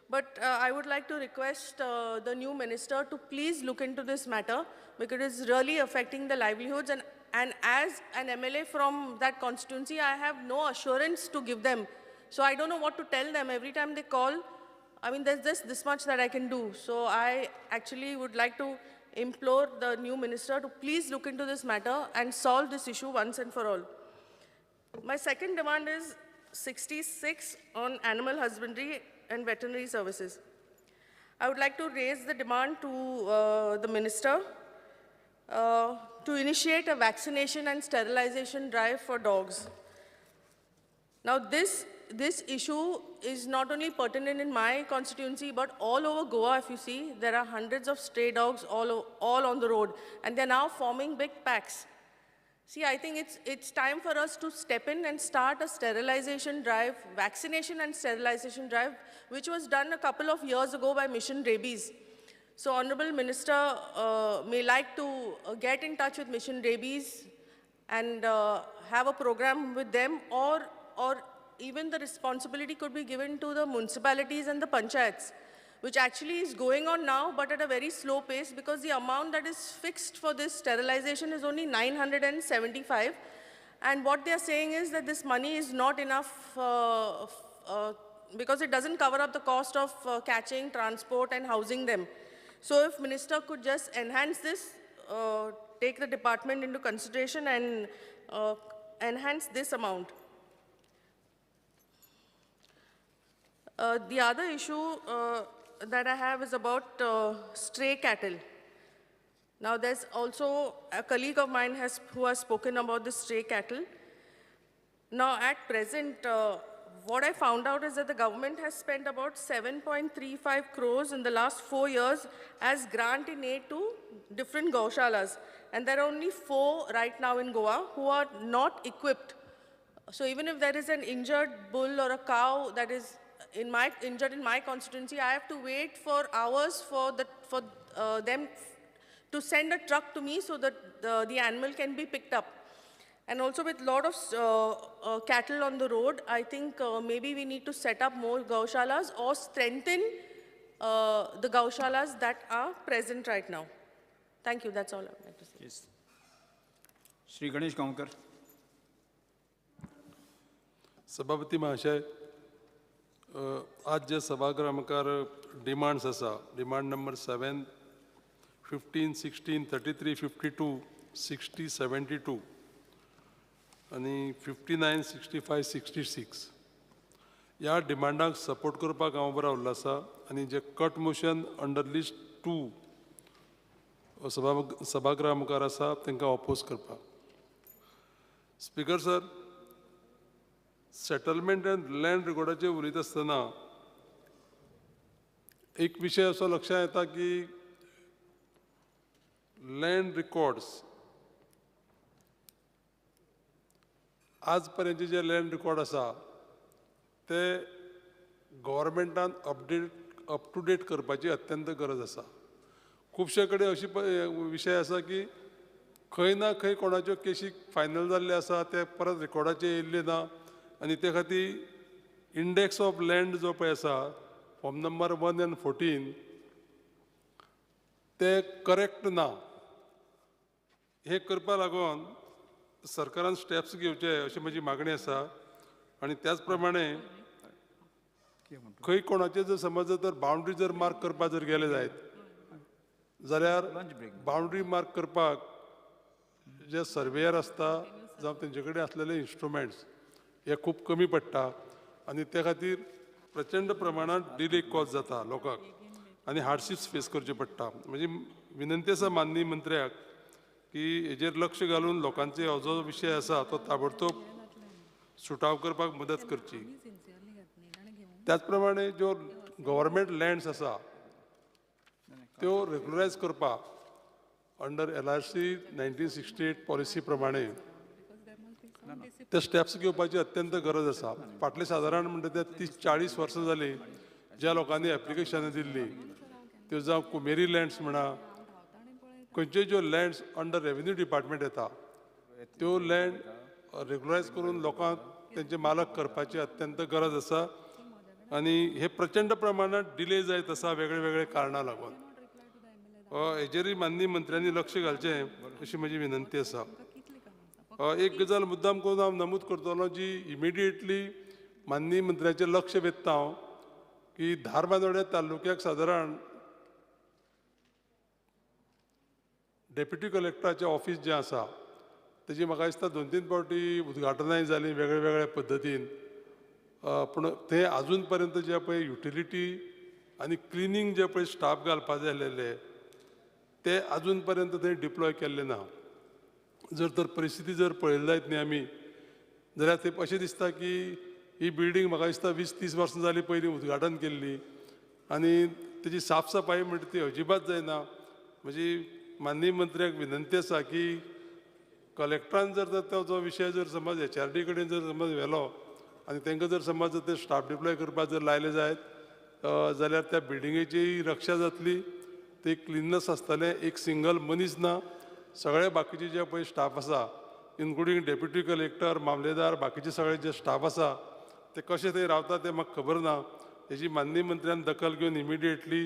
But I would like to request the new minister to please look into this matter, because it is really affecting the livelihoods. And as an MLA from that constituency, I have no assurance to give them. So I don't know what to tell them. Every time they call, I mean, there's just this much that I can do. So I actually would like to implore the new minister to please look into this matter and solve this issue once and for all. My second demand is 66 on animal husbandry and veterinary services. I would like to raise the demand to the minister to initiate a vaccination and sterilization drive for dogs. Now, this issue is not only pertinent in my constituency, but all over Goa, if you see, there are hundreds of stray dogs all on the road, and they're now forming big packs. See, I think it's time for us to step in and start a sterilization drive, vaccination and sterilization drive, which was done a couple of years ago by Mission Rabies. So, Honorable Minister may like to get in touch with Mission Rabies and have a program with them, or even the responsibility could be given to the municipalities and the panchayats, which actually is going on now, but at a very slow pace, because the amount that is fixed for this sterilization is only 975. And what they are saying is that this money is not enough because it doesn't cover up the cost of catching, transport, and housing them. So if Minister could just enhance this, take the department into consideration and enhance this amount. The other issue that I have is about stray cattle. Now, there's also a colleague of mine who has spoken about the stray cattle. Now, at present, what I found out is that the government has spent about 7.35 crores in the last 4 years as grant in aid to different gaushalas. And there are only 4 right now in Goa who are not equipped. So even if there is an injured bull or a cow that is injured in my constituency, I have to wait for hours for them to send a truck to me so that the animal can be picked up. And also with a lot of cattle on the road, I think maybe we need to set up more gaushalas or strengthen the gaushalas that are present right now. Thank you. That's all I would like to say. Yes. Shri Ganesh Kaunkar. सभापती महाशय, आज जे सभागृह मुखार demands आसा, demand number 7, 15, 16, 33, 52, 60, 72 आणि 59, 65, 66 ह्या डिमांडाक support करपाक हांव बरो उरलो आसा आनी जे कट मोशन अंडर लिस्ट 2 सभागृहा मुखार आसा तांकां ऑपोज करपाक. Speaker sir, settlement and land रेकॉर्डाचेर उलयता आसतना एक विशय असो लक्षांत येता की लँड रेकॉर्ड्स आज पर्यंतचे जे लँड रेकॉर्ड आसा ते गव्हर्मेंटान अप टू डेट करपाची अत्यंत गरज आसा. खुबशे कडेन अशी विशय आसा की खंय ना खंय कोणाच्यो केसी फायनल जाल्ले आसा ते परत रेकॉर्डाचेर येयल्ले ना आनी ते खातीर इंडेक्स ऑफ लँड जो पळय आसा फॉर्म नंबर 1 and 14 ते करेक्ट ना. हे करपा लागून सरकारान स्टेप्स घेवचे अशी म्हजी मागणी आसा. आनी त्याच प्रमाणे खंय कोणाचे जर समज जर बाउंड्री जर मार्क करपाक जर गेले जायत जाल्यार बाउंड्री मार्क करपाक जे सर्वेयर आसता जावं तेंचे कडेन आसलेले इन्स्ट्रुमेंट्स हे खूब कमी पडटा आनी त्या खातीर प्रचंड प्रमाणांत डिले कॉज जाता लोकांक आनी हार्डशिप्स फेस करचे पडटा. म्हजी विनंती आसा माननीय मंत्र्याक की हेजेर लक्ष घालून लोकांचे हो जो विशय आसा तो ताबडतोब सुटाव करपाक मदत करची. त्याच प्रमाणे ज्यो गव्हर्मेंट लँड्स आसा त्यो रेग्युलरायज करपाक अंडर LRC 1968 पॉलिसी प्रमाणे ते स्टेप्स घेवपाची अत्यंत गरज आसा. फाटले सादारण म्हणटा ते 30-40 वर्सां जाली ज्या लोकांनी एप्लिकेशनां दिल्ली त्यो जावं कुमेरी लँड्स म्हणा खंयच्यो ज्यो लँड्स अंडर रेव्हेन्यू डिपार्टमेंट येता त्यो लँड रेग्युलरायज करून लोकांक तेंचे मालक करपाची अत्यंत गरज आसा. आनी हे प्रचंड प्रमाणांत डिले जायत आसा वेगळे वेगळे कारणां लागून. हेजेरूय माननीय मंत्र्यांनी लक्ष घालचें अशी म्हजी विनंती आसा. एक गजाल मुद्दाम करून हांव नमूद करतलो जी इमिडिएटली माननीय मंत्र्याचें लक्ष वेधता हांव की धारबांदोड्या तालुक्याक सादारण डेप्युटी कलेक्टराचें ऑफिस जें आसा तेजी म्हाका दिसता 2-3 फावटी उद्घाटनाय जालीं वेगळ्या वेगळ्या पद्दतीन, पूण थंय आजून पर्यंत जे पळय युटिलिटी आनी क्लिनींग जे पळय स्टाफ घालपा जाय आसलेले ते आजून पर्यंत थंय डिप्लॉय केल्ले ना. जर तर परिस्थिती जर पळयली जायत न्ही आमी, जाल्यार ते अशें दिसता की ही बिल्डींग म्हाका दिसता 20-30 वर्सां जालीं पयलीं उद्घाटन केल्ली आनी तेजी साफसफाई म्हणटा ती अजिबात जायना. म्हजी माननीय मंत्र्याक विनंती आसा की कलेक्टरान जर तो जो विशय जर समज HRD कडेन जर समज व्हेलो आनी तांकां जर समज ते स्टाफ डिप्लॉय करपाक जर लायले जायत जाल्यार त्या बिल्डिंगेची रक्षा जातली, ते क्लिननेस आसतलें, एक सिंगल मनीस ना, सगळे बाकीचे जे पळय स्टाफ आसा इन्क्लुडींग डेप्युटी कलेक्टर, मामलेदार, बाकीचे सगळे जे स्टाफ आसा ते कशे थंय रावता ते म्हाका खबर ना. हेजी माननीय मंत्र्यान दखल घेवन इमिडिएटली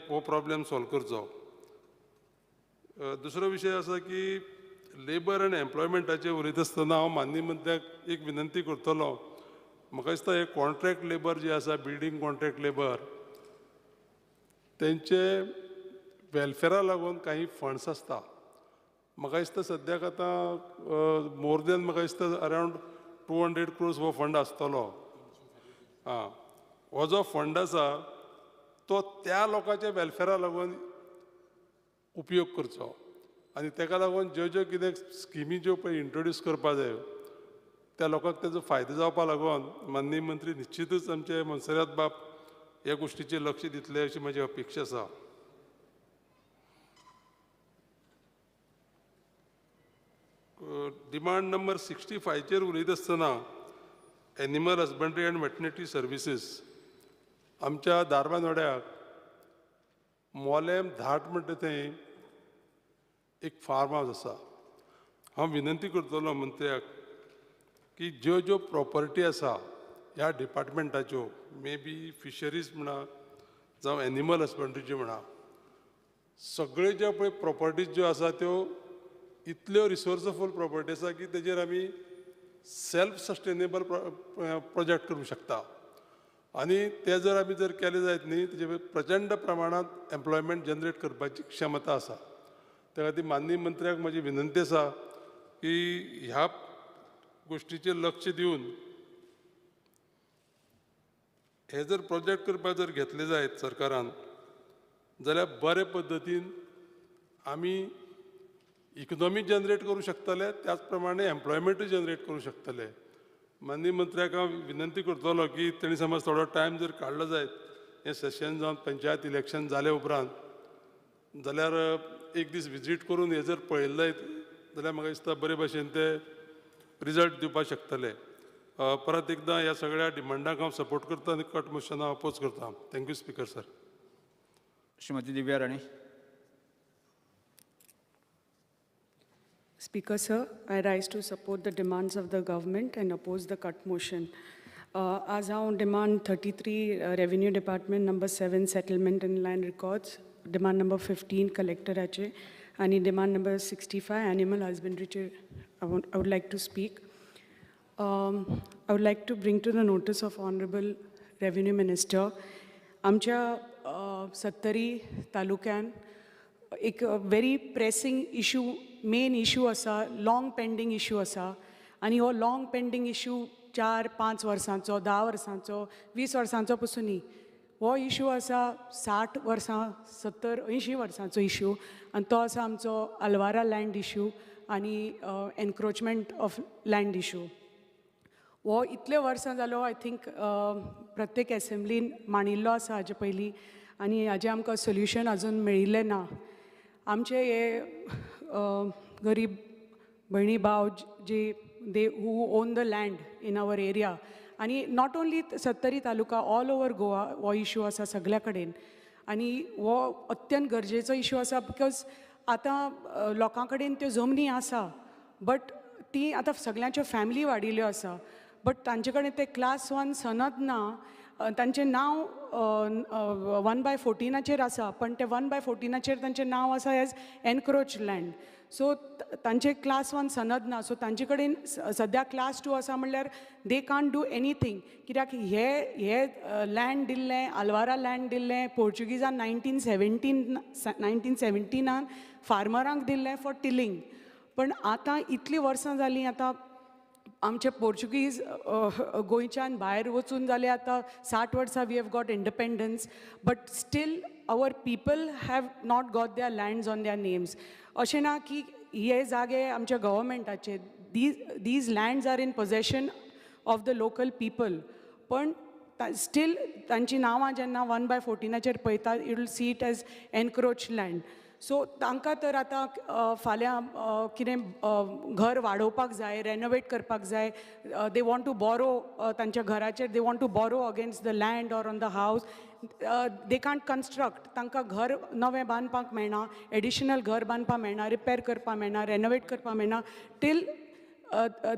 हो प्रॉब्लेम सॉल्व करचो. दुसरो विशय आसा की लेबर आनी एम्प्लॉयमेंटाचेर उलयता आसतना हांव माननीय मंत्र्याक एक विनंती करतलो. म्हाका दिसता हे कॉन्ट्रॅक्ट लेबर जे आसा, बिल्डींग कॉन्ट्रॅक्ट लेबर, तेंचे वेलफेरा लागून काही फंड्स आसता. म्हाका दिसता सद्याक आतां मोर दॅन म्हाका दिसता अरावंड 200 crores हो फंड आसतलो. हो जो फंड आसा तो त्या लोकांच्या वेलफेरा लागून उपयोग करचो आनी ताका लागून ज्यो ज्यो कितें स्किमी ज्यो पळय इंट्रोड्यूस करपा जाय त्या लोकांक तेजो फायदो जावपा लागून माननीय मंत्री निश्चितूच आमचे मनसुरात बाब ह्या गोश्टीचेर लक्ष दितले अशी म्हजी अपेक्षा आसा. डिमांड नंबर 65चेर उलयता आसतना animal husbandry end veterinary services आमच्या धारबांदोड्याक मोलेम धाट म्हणटा थंय एक फार्म हावस आसा. हांव विनंती करतलो मंत्र्याक की ज्यो ज्यो प्रॉपर्टी आसा ह्या डिपार्टमेंटाच्यो, मे बी फिशरीज म्हणा जावं एनिमल हजबंड्रीच्यो म्हणा, सगळे ज्यो पळय प्रॉपर्टीज ज्यो आसा त्यो इतल्यो रिसोर्सफूल प्रॉपर्टी आसा की तेजेर आमी सेल्फ सस्टेनेबल प्रोजेक्ट करूंक शकता. आनी ते जर आमी जर केले जायत न्ही तेजे प्रचंड प्रमाणांत एम्प्लॉयमेंट जनरेट करपाची क्षमता आसा. त्या खातीर माननीय मंत्र्याक म्हजी विनंती आसा की ह्या गोश्टीचेर लक्ष दिवन हे जर प्रोजेक्ट करपाक जर घेतले जायत सरकारान जाल्यार बरे पद्दतीन आमी इकॉनॉमी जनरेट करूं शकतले, त्याच प्रमाणे एम्प्लॉयमेंटूय जनरेट करूं शकतले. माननीय मंत्र्याक हांव विनंती करतलो की तेणी समज थोडो टायम जर काडलो जायत हें सेशन जावन पंचायत इलेक्शन जाले उपरांत जाल्यार एक दीस विजीट करून हे जर पळयलें जायत जाल्यार म्हाका दिसता बरे भशेन ते रिजल्ट दिवपाक शकतले. परत एकदां ह्या सगळ्या डिमांडाक हांव सपोर्ट करता आनी कट मोशन हांव अपोज करता. Thank you speaker sir. Shrimati Divya Rani. Speaker sir, I rise to support the demands of the government and oppose the cut motion. As on demand 33 Revenue Department, number 7 Settlement and Land Records, demand number 15 Collector Ache, and demand number 65 Animal Husbandry. I would like to speak. I would like to bring to the notice of Honorable Revenue Minister. Amcha 70 talukan एक very pressing issue, main issue असा, long pending issue असा, आणि हो long pending issue 4-5 वर्सांचो, 10 वर्सांचो, 20 वर्सांचो पसून न्ही. हो इश्यू असा 60 वर्सां, 70-80 वर्सांचो इश्यू, आणि तो असा आमचो अल्वारा लँड इश्यू आणि एनक्रोचमेंट ऑफ लँड इश्यू. हो इतले वर्सां जालो आय थिंक प्रत्येक एसेंब्लीन मांडिल्लो आसा हाजे पयलीं, आनी हाजें आमकां सोल्युशन अजून मेळिल्लें ना. आमचे हे गरीब भयणी भाव जे they who own the land in our area, आनी not only 70 taluka, all over Goa हो इश्यू आसा सगळ्या कडेन. आनी हो अत्यंत गरजेचो इश्यू आसा बिकॉज आतां लोकां कडेन त्यो जमनी आसा, बट ती आतां सगळ्यांच्यो फॅमिली वाडिल्ल्यो आसा, बट तांचे कडेन ते क्लास 1 सनद ना. तांचें नांव 1/14 आसा, पण ते 1/14 तांचें नांव आसा एज एनक्रोच लँड. सो तांचे क्लास 1 सनद ना, सो तांचे कडेन सद्या क्लास 2 आसा म्हणल्यार दे कांट डू एनीथींग. कित्याक हे लँड दिल्लें, आल्वारा लँड दिल्लें पोर्चुगीजान 1917 फार्मरांक दिल्लें फॉर टिलिंग. पण आतां इतलीं वर्सां जालीं, आतां आमचे पोर्चुगीज गोंयच्यान भायर वचून जाले आतां 60 वर्सां we have got independence, but still our people have not got their lands on their names. अशें ना की हे जागे आमच्या गव्हर्मेंटाचे, these lands are in possession of the local people. पण स्टील तांची नांवां जेन्ना 1/14 पळयता, you will see it as encroach land. So तांकां तर आतां फाल्यां कितें घर वाडोवपाक जाय, रेनोवेट करपाक जाय, दे वॉन्ट टू बॉरो तांच्या घराचेर, they want to borrow against the land or on the house, they can't construct. तांकां घर नवें बांदपाक मेळना, एडिशनल घर बांदपाक मेळना, रिपेर करपाक मेळना, रेनोवेट करपाक मेळना till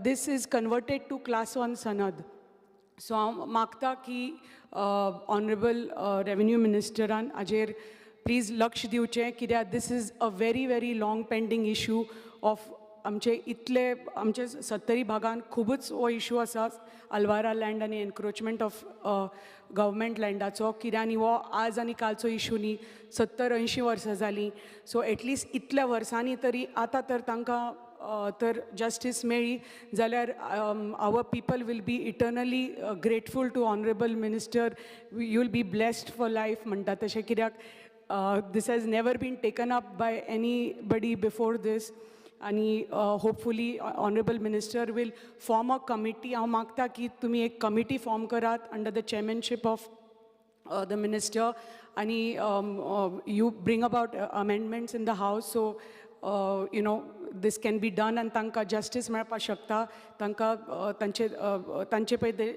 this is converted to class 1 सनद. सो हांव मागतां की ऑनरेबल रेव्हेन्यू मिनिस्टरान हाजेर प्लीज लक्ष दिवचें, कित्याक this is a very very long pending issue of आमचे इतले आमचे 70 भागांत खूबच हो इशू आसा आल्वारा लँड आनी एनक्रोचमेंट ऑफ गव्हर्मेंट लँडाचो. कित्याक न्ही हो आज आनी कालचो इशू न्ही, 70-80 वर्सां जालीं. सो एटलिस्ट इतल्या वर्सांनी तरी आतां तर तांकां तर जस्टीस मेळ्ळी जाल्यार our people will be eternally grateful to honourable minister. You will be blessed for life म्हणटा तशें, कित्याक this has never been taken up by anybody before this. आणि hopefully honourable minister will form a committee. हांव मागता की तुमी एक committee form करात under the chairmanship of the minister, आणि you bring about amendments in the house, so you know this can be done आनी तांकां जस्टीस मेळपाक शकता. तांकां तांचे पळय ते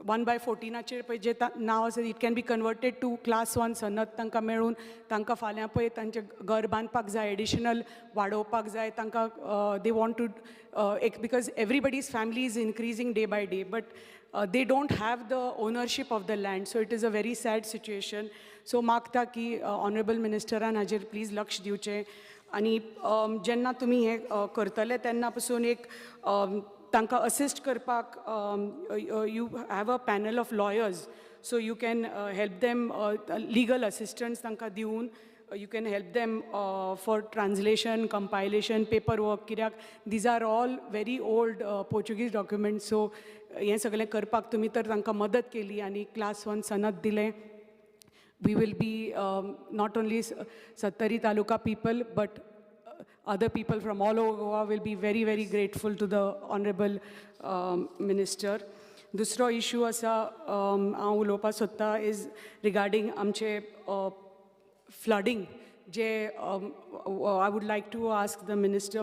1/14 पळय जे नांव आसा, it can be converted to class 1 सनद तांकां मेळून तांकां फाल्यां पळय तांचें घर बांदपाक जाय, एडिशनल वाडोवपाक जाय तांकां. They want to because everybody's family is increasing day by day, but they don't have the ownership of the land, so it is a very sad situation. So मागता की ऑनरेबल मिनिस्टरान हाजेर प्लीज लक्ष दिवचें. आनी जेन्ना तुमी हे करतले तेन्ना पासून एक तांकां असिस्ट करपाक you have a panel of lawyers, so you can help them, legal assistance तांकां दिवन you can help them for translation, compilation, paperwork, कित्याक these are all very old Portuguese documents. So हें सगळें करपाक तुमी तर तांकां मदत केली आनी क्लास 1 सनद दिलें. We will be not only Sattari Taluka people, but other people from all over Goa will be very, very grateful to the Honorable Minister. दुसरो इशू आसा हांव उलोवपाक सोदतां इज रिगार्डींग आमचे flooding. I would like to ask the minister,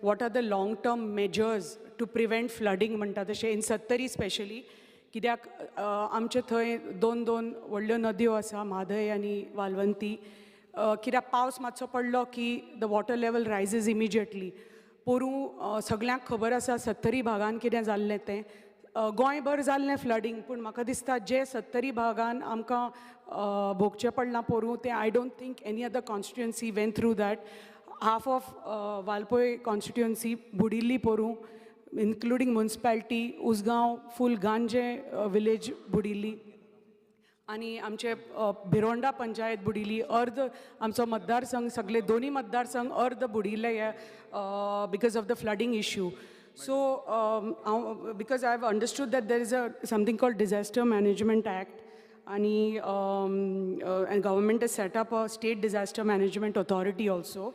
what are the long-term measures to prevent flooding म्हणटा तशें in Sattari especially, कित्याक आमचे थंय दोन व्हडल्यो नद्यो आसा, म्हादय आनी वालवंती. कित्याक पावस मातसो पडलो की द वॉटर लेवल रायजीस इमिजिएटली. पोरूं सगळ्यांक खबर आसा सत्तरी भागान कितें जाल्लें तें. गोंयभर जाल्लें फ्लडींग, पूण म्हाका दिसता जे 70 भागान आमकां भोगचें पडलां पोरूं तें I don't think any other constituency went through that. Half of Valpoi constituency बुडिल्ली पोरूं, इन्क्लुडींग म्युन्सिपालिटी, उसगांव, फूल गांजे विलेज बुडिल्ली, आनी आमचे भिरोंडा पंचायत बुडिल्ली. अर्द आमचो मतदारसंघ, सगळे दोनी मतदारसंघ अर्द बुडिल्ले because of the flooding issue. So, because I have understood that there is something called Disaster Management Act, and government has set up a state disaster management authority also.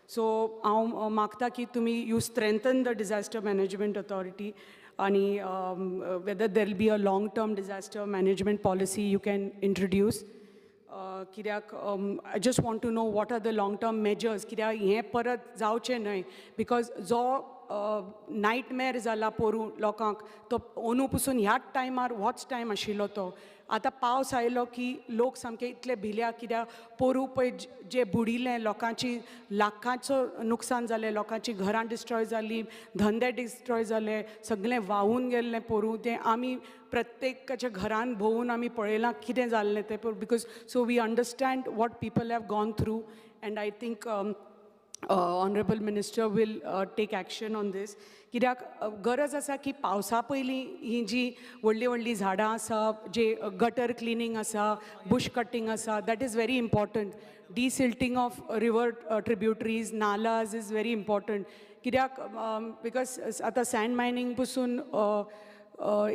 So, I magta ki tumi you strengthen the disaster management authority, and whether there will be a long-term disaster management policy you can introduce. कित्याक I just want to know what are the long-term measures, कित्याक हें परत जावचें न्हय, because जो नायटमेर जाला पोरूं लोकांक तो अंदू पसून ह्याच टायमार होच टायम आशिल्लो तो. आतां पावस आयलो की लोक सामके इतले भिल्या, कित्याक पोरूं पळय जे बुडिल्लें, लोकांची लाखांचो नुकसान जालें, लोकांची घरां डिस्ट्रॉय जालीं, धंदे डिस्ट्रॉय जाले, सगळें व्हांवून गेल्लें पोरूं. तें आमी प्रत्येकाच्या घरान भोंवून आमी पळयलां कितें जाल्लें तें, because so we understand what people have gone through. And I think honorable minister will take action on this. कित्याक गरज आसा की पावसा पयलीं ही जी व्हडली व्हडली झाडां आसा, जे गटर क्लिनींग आसा, बुश कटिंग आसा, that is very important. Desilting of river tributaries, nullahs is very important. कित्याक बिकॉज आतां सँड मायनींग पसून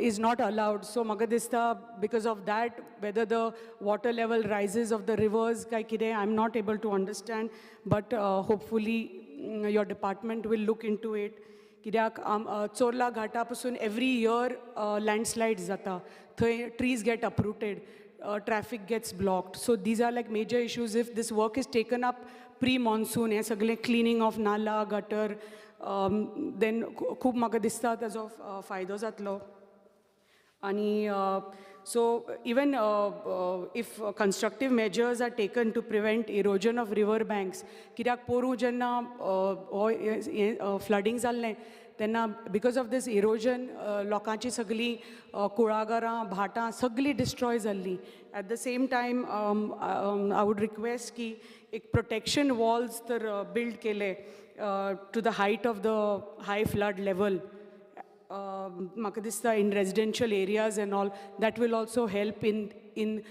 is not allowed. So म्हाका दिसता because of that, whether the water level rises of the rivers kai kide, I'm not able to understand, but hopefully your department will look into it. कित्याक चोरला घाटा पसून every year landslides जाता, थंय trees get uprooted, traffic gets blocked. So these are like major issues. If this work is taken up pre-monsoon, हे सगळे cleaning of nala, gutter, then खूब म्हाका दिसता ताजो फायदो जातलो. आणि so even if constructive measures are taken to prevent erosion of river banks, कित्याक पोरू जेन्ना flooding जाल्लें तेन्ना because of this erosion लोकांची सगळीं कुळागरां, भाटां सगळीं destroy जाल्लीं. At the same time I would request की एक protection walls तर build केले to the height of the high flood level. म्हाका दिसता in residential areas and all, that will also help in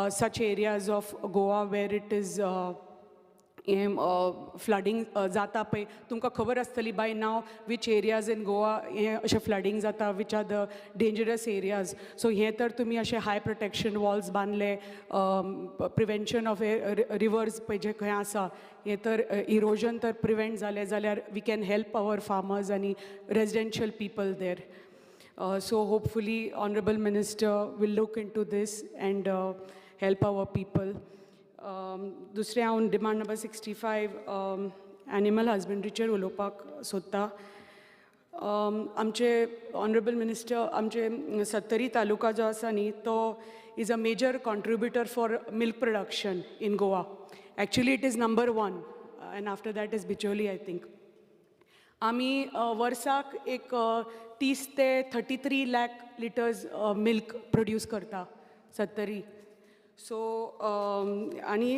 such areas of Goa where it is flooding जाता पळय. तुमकां खबर आसतली by now which areas in Goa हे अशें flooding जाता, which are the dangerous areas. So हे तर तुमी अशे high protection walls बांदले, prevention of rivers पळय जे खंय आसा हे तर erosion तर prevent जालें जाल्यार we can help our farmers आणि residential people there. So hopefully honorable minister will look into this and help our people. दुसरें हांव डिमांड नंबर 65 एनिमल हजबंड्रीचेर उलोवपाक सोदतां. आमचे ऑनरेबल मिनिस्टर, आमचे सत्तरी तालुका जो आसा न्ही तो is a major contributor for milk production in Goa. Actually it is number 1 and after that is Bicholim I think. आमी वर्साक एक 30 ते 33 लाख लिटर्स मिल्क प्रोड्यूस करता सत्तरी. सो आणि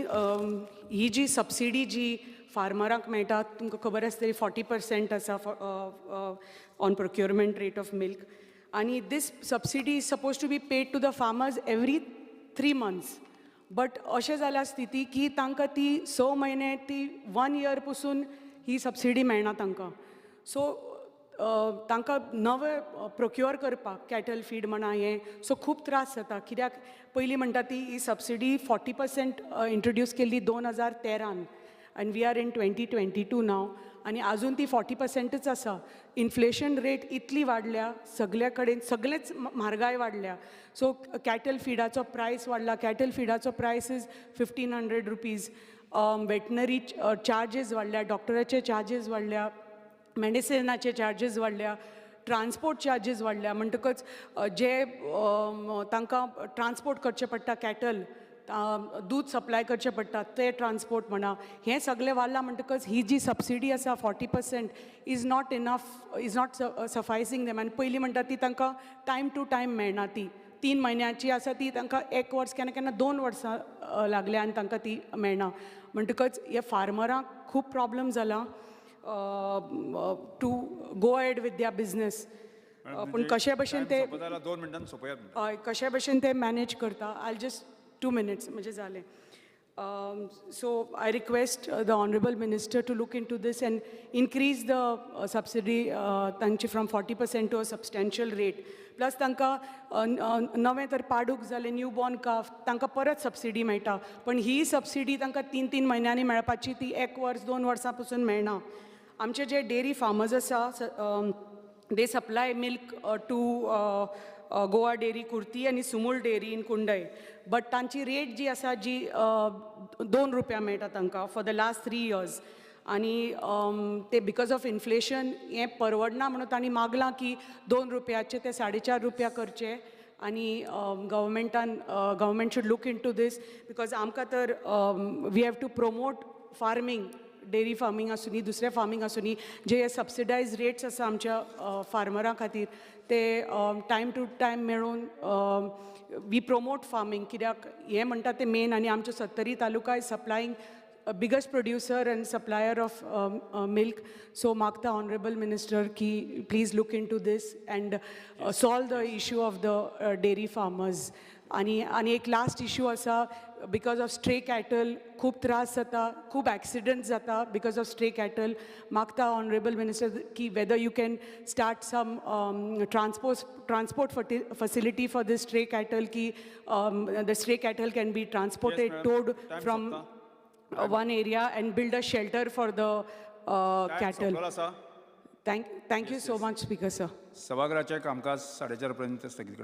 ही जी सबसिडी जी फार्मरांक मेळटा तुमकां खबर आसतली 40% आसा on procurement rate of milk. आणि this subsidy is suppose to be paid to the farmers every 3 months. But अशें जाल्या स्थिती की तांकां ती 6 म्हयने ती 1 year पसून ही सबसिडी मेळना तांकां. सो तांकां नवे प्रोक्युअर करपाक कॅटल फीड म्हणा हें सो खूब त्रास जाता. कित्याक पयलीं म्हणटा ती ही सबसिडी 40% इंट्रोड्यूस केल्ली 2013 आनी वी आर इन 2022 नाव आनी आजून ती 40%च आसा. इन्फ्लेशन रेट इतली वाडल्या, सगळे कडेन सगळेच म्हारगाय वाडल्या. सो कॅटल फिडाचो प्रायस वाडला. कॅटल फिडाचो प्रायस इज 1500 रुपीज. वेटनरी चार्जीस वाडल्या, डॉक्टराचे चार्जीस वाडल्या, मेडिसिनाचे चार्जीस वाडल्या, ट्रान्सपोर्ट चार्जीस वाडल्या. म्हणटकच जे तांकां ट्रान्सपोर्ट करचें पडटा कॅटल, दूध सप्लाय करचें पडटा ते ट्रान्सपोर्ट म्हणा हें सगळें वाडलां. म्हणटकच ही जी सबसिडी आसा 40% is not enough, is not sufficing them. आनी पयलीं म्हणटा ती तांकां टायम टू टायम मेळना. ती 3 म्हयन्याची आसा ती तांकां 1 वर्स केन्ना केन्ना 2 वर्सां लागल्या आनी तांकां ती मेळना. म्हणटकच हे फार्मरांक खूब प्रॉब्लम जाला to go ahead with their business. पूण कशे भशेन ते 2 मिनटांनी सोंपयात. हय कशे भशेन ते मॅनेज करता. आय जस्ट 2 minutes म्हणजे जालें. So I request the honorable minister to look into this and increase the subsidy तांची from 40% to a substantial rate. Plus तांकां नवें तर पाडूक जालें न्यू बॉर्न काफ तांकां परत सबसिडी मेळटा. पण ही सबसिडी तांकां 3-3 म्हयन्यांनी मेळपाची ती 1 वर्स 2 वर्सां पसून मेळना. आमचे जे डेरी फार्मर्स आसा they supply milk to Goa dairy Kurti आनी Sumul dairy in Kundaim. But तांची रेट जी आसा जी 2 रुपया मेळटा तांकां फॉर द लास्ट 3 years. आनी ते बिकॉज ऑफ इन्फ्लेशन हें परवडना म्हणून तांणी मागलां की 2 रुपयाचे ते 4.5 रुपया करचे. आनी government should look into this because आमकां तर we have to promote farming, dairy farming आसूं नी दुसरें फार्मींग आसूं नी जे सबसिडायज रेट्स आसा आमच्या फार्मरां खातीर ते टायम टू टायम मेळून वी प्रोमोट फार्मींग. कित्याक हें म्हणटा तें मेन. आनी आमचो सत्तरी तालुका is सप्लायींग biggest producer and supplier of milk. So Magta Honorable Minister ki please look into this and solve the issue of the dairy farmers. आणि एक last issue असा बिकॉज ऑफ स्ट्रे कॅटल खूप त्रास जाता खूप accidents जाता because of stray cattle मागता honourable minister की whether you can start some transport facility for this stray cattle की the stray cattle can be transported towed from one area and build a shelter for the cattle. Thank you so much, Speaker sir. सभागृहाचे कामकाज 4:30 पर्यंत स्थगित करतो.